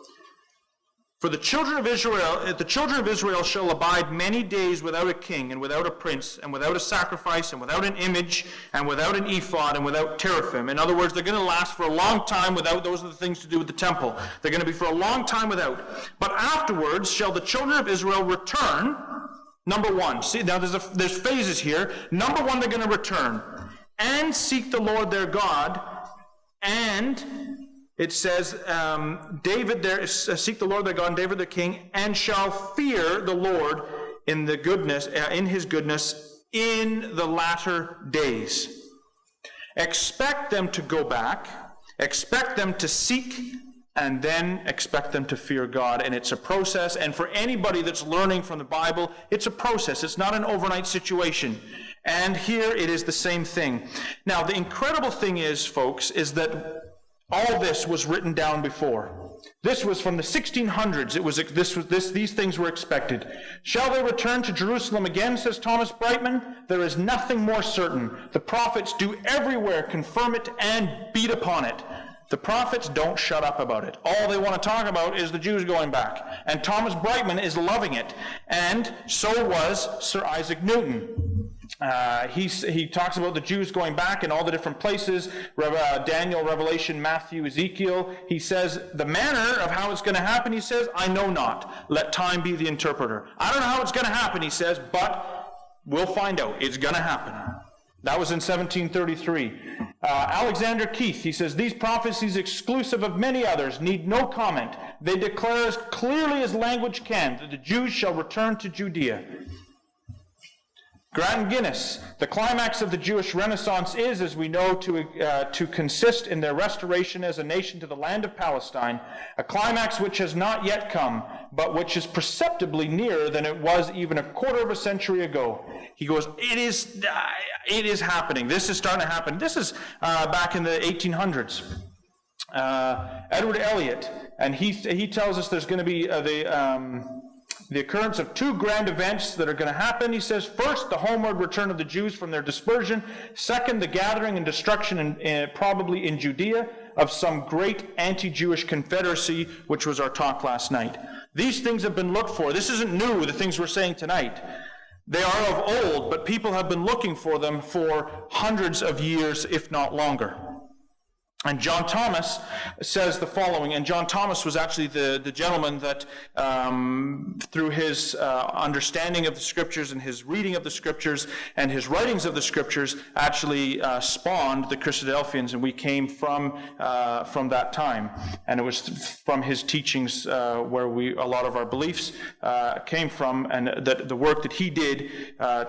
For the children of Israel shall abide many days without a king, and without a prince, and without a sacrifice, and without an image, and without an ephod, and without teraphim. In other words, they're going to last for a long time without. Those are the things to do with the temple. They're going to be for a long time without. But afterwards shall the children of Israel return. Number one. See, now there's phases here. Number one, they're going to return and seek the Lord their God, and it says, David there, seek the Lord their God and David their king, and shall fear the Lord in his goodness in the latter days. Expect them to go back, expect them to seek, and then expect them to fear God. And it's a process, and for anybody that's learning from the Bible, it's a process. It's not an overnight situation. And here it is the same thing. Now, the incredible thing is, folks, is that all this was written down before. This was from the 1600s. These things were expected. Shall they return to Jerusalem again, says Thomas Brightman? There is nothing more certain. The prophets do everywhere confirm it and beat upon it. The prophets don't shut up about it. All they want to talk about is the Jews going back. And Thomas Brightman is loving it. And so was Sir Isaac Newton. He talks about the Jews going back in all the different places, Daniel, Revelation, Matthew, Ezekiel. He says, the manner of how it's going to happen, he says, I know not. Let time be the interpreter. I don't know how it's going to happen, he says, but we'll find out. It's going to happen. That was in 1733. Alexander Keith, he says, these prophecies, exclusive of many others, need no comment. They declare as clearly as language can that the Jews shall return to Judea. Grattan Guinness, the climax of the Jewish Renaissance is, as we know, to consist in their restoration as a nation to the land of Palestine, a climax which has not yet come, but which is perceptibly nearer than it was even a quarter of a century ago. He goes, it is happening. This is starting to happen. This is back in the 1800s. Edward Elliot, and he tells us there's going to be the occurrence of two grand events that are going to happen. He says, first, the homeward return of the Jews from their dispersion. Second, the gathering and destruction, probably in Judea, of some great anti-Jewish confederacy, which was our talk last night. These things have been looked for. This isn't new, the things we're saying tonight. They are of old, but people have been looking for them for hundreds of years, if not longer. And John Thomas says the following, and John Thomas was actually the gentleman that, through his understanding of the Scriptures and his reading of the Scriptures and his writings of the Scriptures, actually spawned the Christadelphians, and we came from that time. And it was from his teachings where a lot of our beliefs came from, and that the work that he did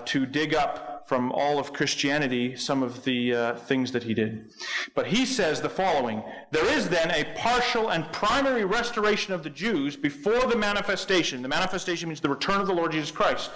to dig up from all of Christianity some of the things that he did. But he says the following, there is then a partial and primary restoration of the Jews before the manifestation. The manifestation means the return of the Lord Jesus Christ.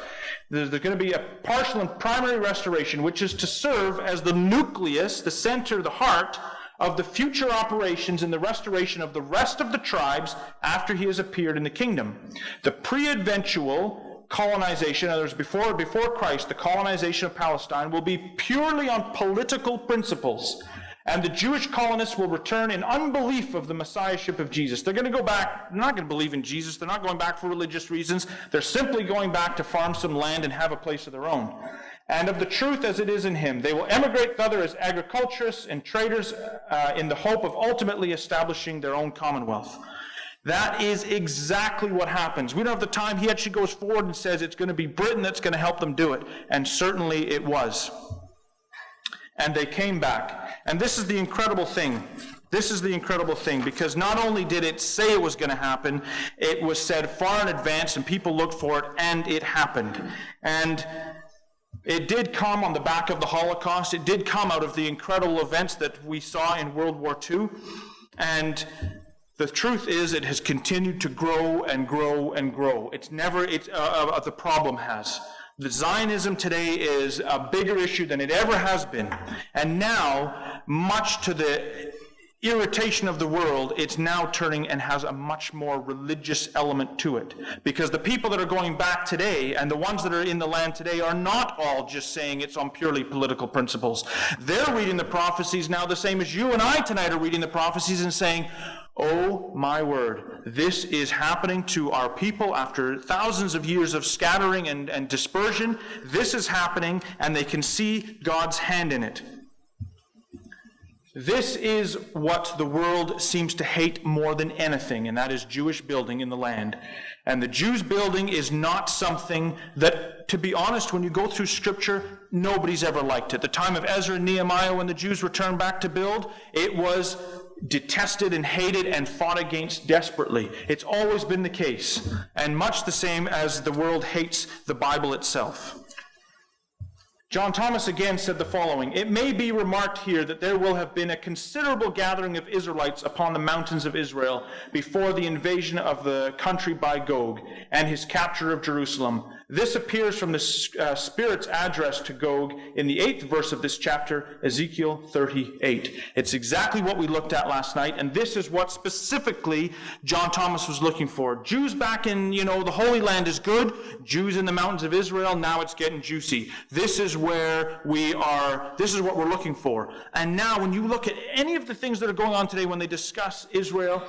There's going to be a partial and primary restoration, which is to serve as the nucleus, the center, the heart of the future operations in the restoration of the rest of the tribes after he has appeared in the kingdom. The pre-adventual colonization, in other words, before Christ, the colonization of Palestine will be purely on political principles, and the Jewish colonists will return in unbelief of the messiahship of Jesus. They're going to go back, they're not going to believe in Jesus, they're not going back for religious reasons, they're simply going back to farm some land and have a place of their own. And of the truth as it is in him, they will emigrate thither as agriculturists and traders in the hope of ultimately establishing their own commonwealth. That is exactly what happens. We don't have the time. He actually goes forward and says it's going to be Britain that's going to help them do it. And certainly it was. And they came back. And this is the incredible thing. This is the incredible thing, because not only did it say it was going to happen, it was said far in advance, and people looked for it, and it happened. And it did come on the back of the Holocaust. It did come out of the incredible events that we saw in World War II. And the truth is, it has continued to grow and grow and grow. The problem has. The Zionism today is a bigger issue than it ever has been. And now, much to the irritation of the world, it's now turning and has a much more religious element to it. Because the people that are going back today and the ones that are in the land today are not all just saying it's on purely political principles. They're reading the prophecies now the same as you and I tonight are reading the prophecies and saying, oh my word, this is happening to our people after thousands of years of scattering and dispersion. This is happening, and they can see God's hand in it. This is what the world seems to hate more than anything, and that is Jewish building in the land. And the Jews' building is not something that, to be honest, when you go through Scripture, nobody's ever liked it. The time of Ezra and Nehemiah, when the Jews returned back to build, it was detested and hated and fought against desperately. It's always been the case, and much the same as the world hates the Bible itself. John Thomas again said the following: "It may be remarked here that there will have been a considerable gathering of Israelites upon the mountains of Israel before the invasion of the country by Gog and his capture of Jerusalem. This appears from the Spirit's address to Gog in the 8th verse of this chapter, Ezekiel 38. It's exactly what we looked at last night, and this is what specifically John Thomas was looking for. Jews back in, the Holy Land is good. Jews in the mountains of Israel, now it's getting juicy. This is where we are, this is what we're looking for. And now when you look at any of the things that are going on today when they discuss Israel,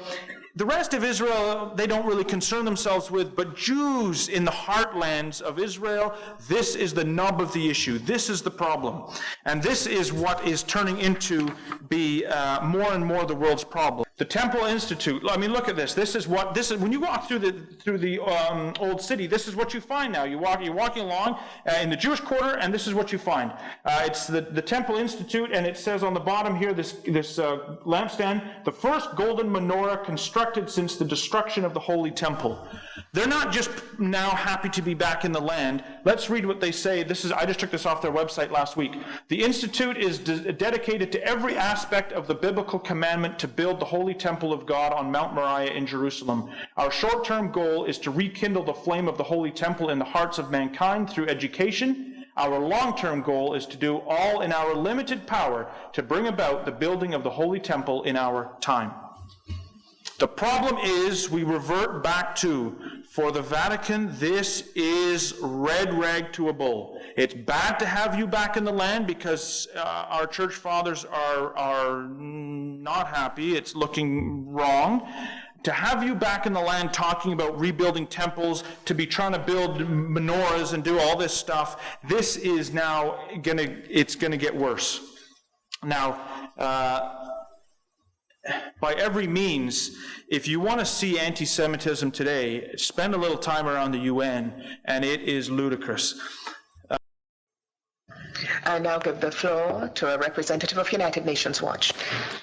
the rest of Israel, they don't really concern themselves with, but Jews in the heartlands of Israel, this is the nub of the issue. This is the problem. And this is what is turning into be more and more the world's problem. The Temple Institute, look at this. This is when you walk through the old city, this is what you find now. You're walking along in the Jewish quarter, and this is what you find. It's the Temple Institute, and it says on the bottom here, this lampstand, the first golden menorah constructed since the destruction of the Holy Temple. They're not just now happy to be back in the land. Let's read what they say. I just took this off their website last week. The Institute is dedicated to every aspect of the biblical commandment to build the Holy Temple of God on Mount Moriah in Jerusalem. Our short-term goal is to rekindle the flame of the Holy Temple in the hearts of mankind through education. Our long-term goal is to do all in our limited power to bring about the building of the Holy Temple in our time. The problem is we revert back to, for the Vatican, this is red rag to a bull. It's bad to have you back in the land because our church fathers are not happy. It's looking wrong. To have you back in the land talking about rebuilding temples, to be trying to build menorahs and do all this stuff, this is now it's gonna get worse. Now, by every means, if you want to see anti-Semitism today, spend a little time around the UN, and it is ludicrous. I now give the floor to a representative of United Nations Watch.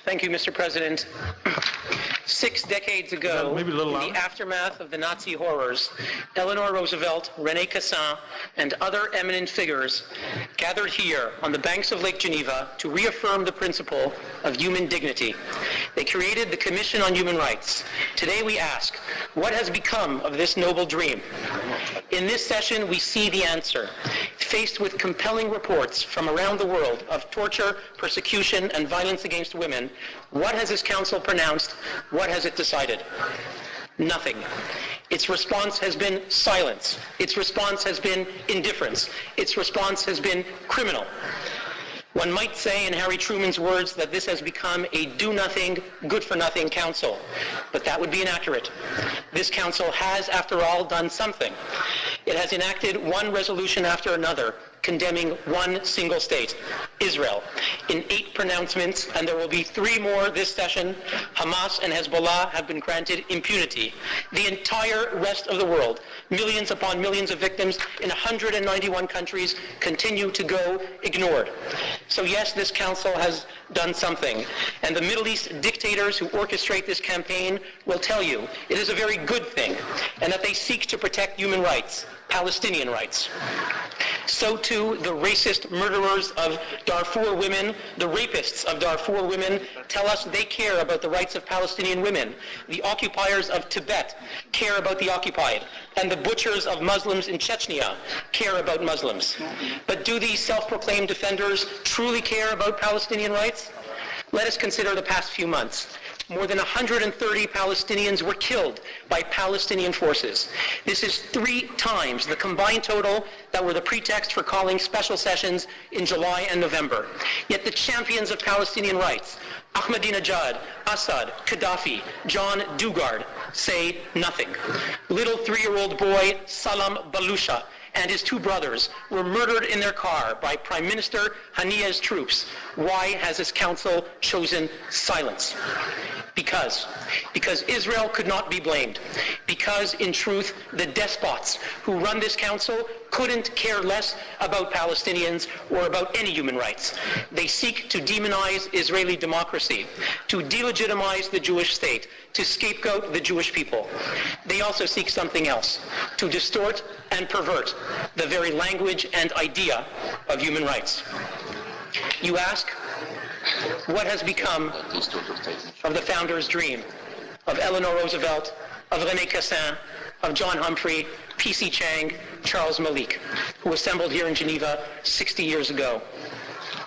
Thank you, Mr. President. 6 decades ago, maybe a little in the aftermath of the Nazi horrors, Eleanor Roosevelt, René Cassin, and other eminent figures gathered here on the banks of Lake Geneva to reaffirm the principle of human dignity. They created the Commission on Human Rights. Today we ask, what has become of this noble dream? In this session, we see the answer. Faced with compelling reports from around the world of torture, persecution, and violence against women, what has this council pronounced? What has it decided? Nothing. Its response has been silence. Its response has been indifference. Its response has been criminal. One might say, in Harry Truman's words, that this has become a do-nothing, good-for-nothing council. But that would be inaccurate. This council has, after all, done something. It has enacted one resolution after another, condemning one single state, Israel, in 8 pronouncements, and there will be 3 more this session. Hamas and Hezbollah have been granted impunity. The entire rest of the world, millions upon millions of victims in 191 countries, continue to go ignored. So yes, this council has done something, and the Middle East dictators who orchestrate this campaign will tell you it is a very good thing, and that they seek to protect human rights, Palestinian rights. So too, the racist murderers of Darfur women, the rapists of Darfur women, tell us they care about the rights of Palestinian women. The occupiers of Tibet care about the occupied, and the butchers of Muslims in Chechnya care about Muslims. But do these self-proclaimed defenders truly care about Palestinian rights? Let us consider the past few months. More than 130 Palestinians were killed by Palestinian forces. This is 3 times the combined total that were the pretext for calling special sessions in July and November. Yet the champions of Palestinian rights, Ahmadinejad, Assad, Gaddafi, John Dugard, say nothing. Little 3-year-old boy Salam Balusha and his 2 brothers were murdered in their car by Prime Minister Haniyeh's troops. Why has his council chosen silence? Because Israel could not be blamed. Because, in truth, the despots who run this council couldn't care less about Palestinians or about any human rights. They seek to demonize Israeli democracy, to delegitimize the Jewish state, to scapegoat the Jewish people. They also seek something else, to distort and pervert the very language and idea of human rights. You ask, what has become of the founder's dream, of Eleanor Roosevelt, of René Cassin, of John Humphrey, P.C. Chang, Charles Malik, who assembled here in Geneva 60 years ago?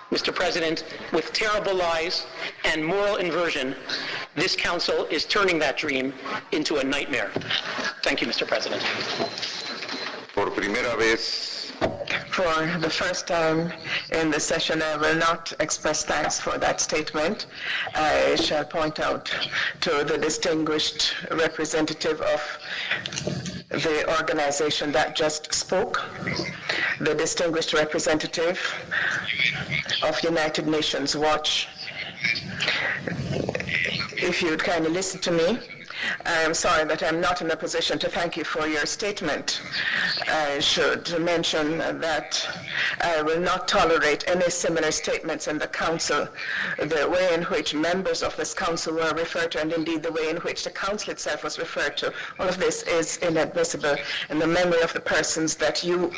Mr. President, with terrible lies and moral inversion, this council is turning that dream into a nightmare. Thank you, Mr. President. Por primera vez, For the first time in the session, I will not express thanks for that statement. I shall point out to the distinguished representative of the organization that just spoke, the distinguished representative of United Nations Watch. If you'd kindly listen to me. I am sorry that I'm not in a position to thank you for your statement. I should mention that I will not tolerate any similar statements in the Council. The way in which members of this Council were referred to, and indeed the way in which the Council itself was referred to, all of this is inadmissible. In the memory of the persons that you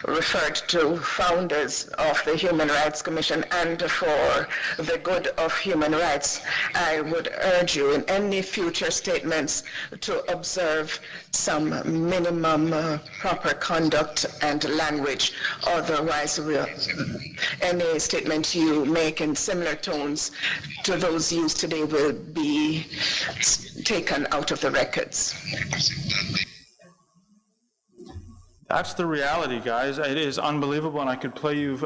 referred to, founders of the Human Rights Commission, and for the good of human rights, I would urge you in any future statements to observe some minimum proper conduct and language. Otherwise, any statement you make in similar tones to those used today will be taken out of the records. That's the reality, guys. It is unbelievable, and I could play you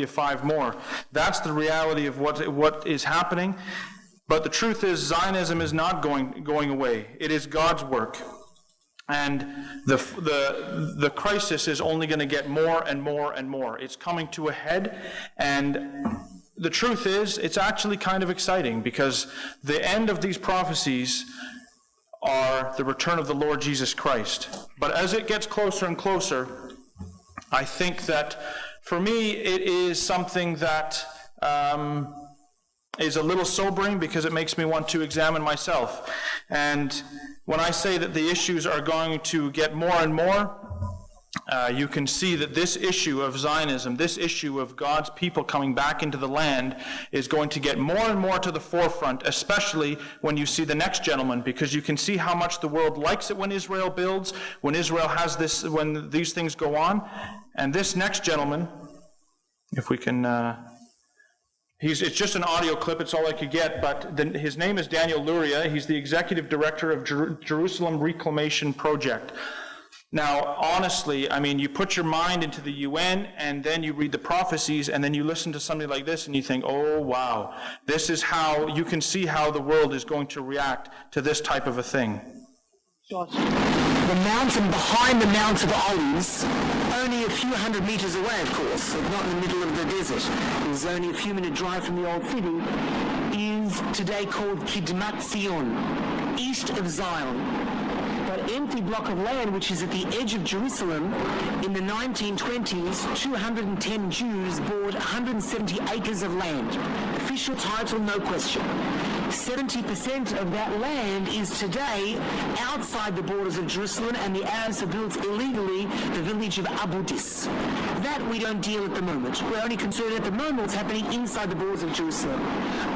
5 more. That's the reality of what is happening. But the truth is, Zionism is not going away. It is God's work. And the crisis is only going to get more and more and more. It's coming to a head, and the truth is, it's actually kind of exciting, because the end of these prophecies are the return of the Lord Jesus Christ. But as it gets closer and closer, I think that, for me, it is something that is a little sobering, because it makes me want to examine myself. And when I say that the issues are going to get more and more, you can see that this issue of Zionism, this issue of God's people coming back into the land, is going to get more and more to the forefront, especially when you see the next gentleman, because you can see how much the world likes it when Israel builds, when Israel has this, when these things go on. And this next gentleman, if we can... it's just an audio clip, it's all I could get, but his name is Daniel Luria. He's the executive director of Jerusalem Reclamation Project. Now, honestly, I mean, you put your mind into the UN, and then you read the prophecies, and then you listen to somebody like this, and you think, oh, wow, this is how, you can see how the world is going to react to this type of a thing. The mountain behind the Mount of Olives, only a few hundred meters away, of course, not in the middle of the desert, is only a few minute drive from the old city, is today called Kidmat Zion, east of Zion. That empty block of land, which is at the edge of Jerusalem, in the 1920s, 210 Jews bought 170 acres of land. Official title, no question. 70% of that land is today outside the borders of Jerusalem, and the Arabs have built illegally the village of Abu Dis. That we don't deal at the moment. We're only concerned at the moment what's happening inside the borders of Jerusalem.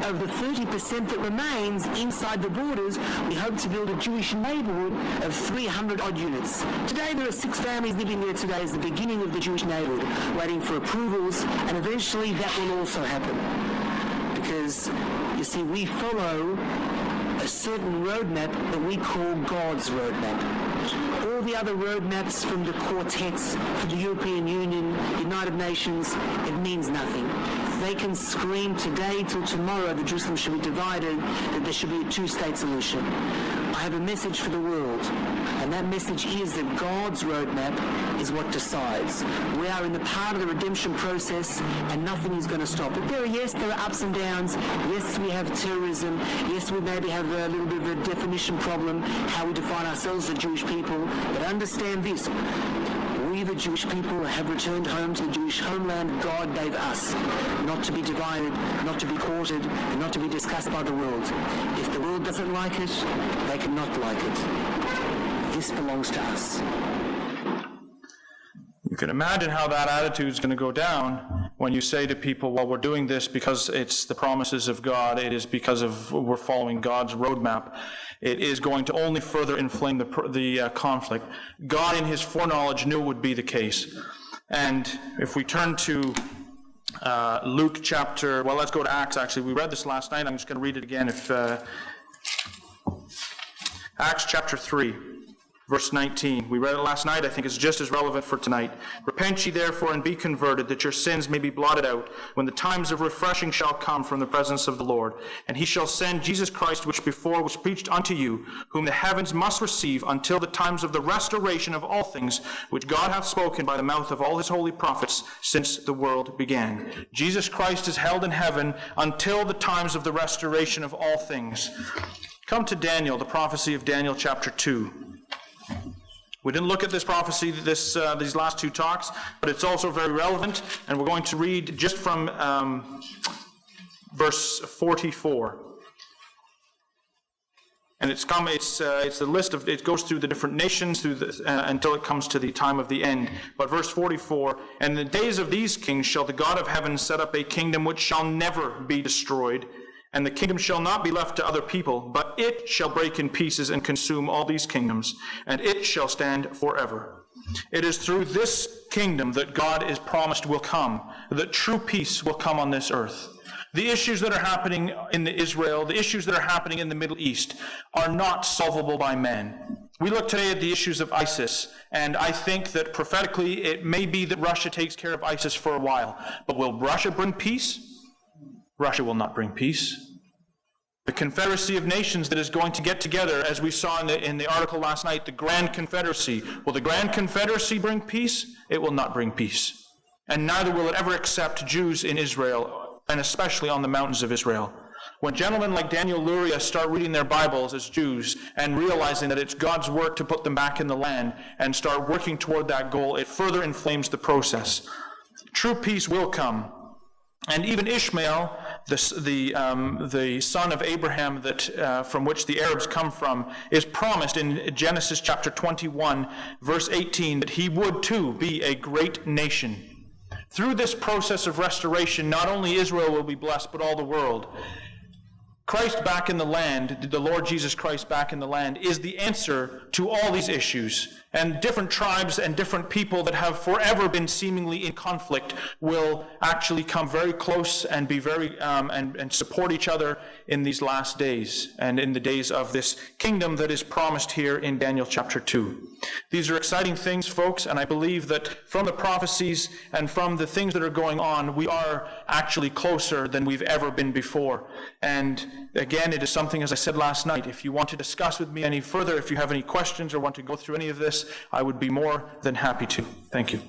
Of the 30% that remains inside the borders, we hope to build a Jewish neighborhood of 300 odd units. Today there are 6 families living there today as the beginning of the Jewish neighborhood, waiting for approvals, and eventually that will also happen. Because You see, we follow a certain roadmap that we call God's roadmap. All the other roadmaps from the quartets, from the European Union, United Nations, it means nothing. They can scream today till tomorrow that Jerusalem should be divided, that there should be a two-state solution. I have a message for the world, and that message is that God's roadmap is what decides. We are in the part of the redemption process, and nothing is going to stop it. There are ups and downs. Yes, we have terrorism. Yes, we maybe have a little bit of a definition problem, how we define ourselves as Jewish people. But understand this. We, the Jewish people, have returned home to the Jewish homeland God gave us, not to be divided, not to be courted, and not to be discussed by the world. If the world doesn't like it, they cannot like it. This belongs to us. You can imagine how that attitude is going to go down when you say to people, well, we're doing this because it's the promises of God, it is because of we're following God's roadmap. It is going to only further inflame the conflict. God, in his foreknowledge, knew it would be the case. And if we turn to Luke chapter, well, let's go to Acts, actually. We read this last night. I'm just going to read it again. Acts chapter 3. Verse 19, we read it last night, I think it's just as relevant for tonight. Repent ye therefore and be converted, that your sins may be blotted out, when the times of refreshing shall come from the presence of the Lord. And he shall send Jesus Christ, which before was preached unto you, whom the heavens must receive until the times of the restoration of all things, which God hath spoken by the mouth of all his holy prophets since the world began. Jesus Christ is held in heaven until the times of the restoration of all things. Come to Daniel, the prophecy of Daniel chapter 2. We didn't look at this prophecy these last two talks, but it's also very relevant, and we're going to read just from verse 44. And it's the list of, it goes through the different nations until it comes to the time of the end. But verse 44, and in the days of these kings shall the God of heaven set up a kingdom which shall never be destroyed. And the kingdom shall not be left to other people, but it shall break in pieces and consume all these kingdoms, and it shall stand forever. It is through this kingdom that God is promised will come, that true peace will come on this earth. The issues that are happening in Israel, the issues that are happening in the Middle East, are not solvable by men. We look today at the issues of ISIS, and I think that prophetically it may be that Russia takes care of ISIS for a while. But will Russia bring peace? Russia will not bring peace. The Confederacy of Nations that is going to get together, as we saw in the article last night, the Grand Confederacy. Will the Grand Confederacy bring peace? It will not bring peace. And neither will it ever accept Jews in Israel, and especially on the mountains of Israel. When gentlemen like Daniel Luria start reading their Bibles as Jews and realizing that it's God's work to put them back in the land and start working toward that goal, it further inflames the process. True peace will come. And even Ishmael, the son of Abraham that from which the Arabs come from, is promised in Genesis chapter 21, verse 18, that he would too be a great nation. Through this process of restoration, not only Israel will be blessed, but all the world. Christ back in the land, the Lord Jesus Christ back in the land, is the answer to all these issues. And different tribes and different people that have forever been seemingly in conflict will actually come very close and be very and support each other in these last days and in the days of this kingdom that is promised here in Daniel chapter 2. These are exciting things, folks, and I believe that from the prophecies and from the things that are going on, we are actually closer than we've ever been before. And again, it is something, as I said last night, if you want to discuss with me any further, if you have any questions or want to go through any of this, I would be more than happy to. Thank you.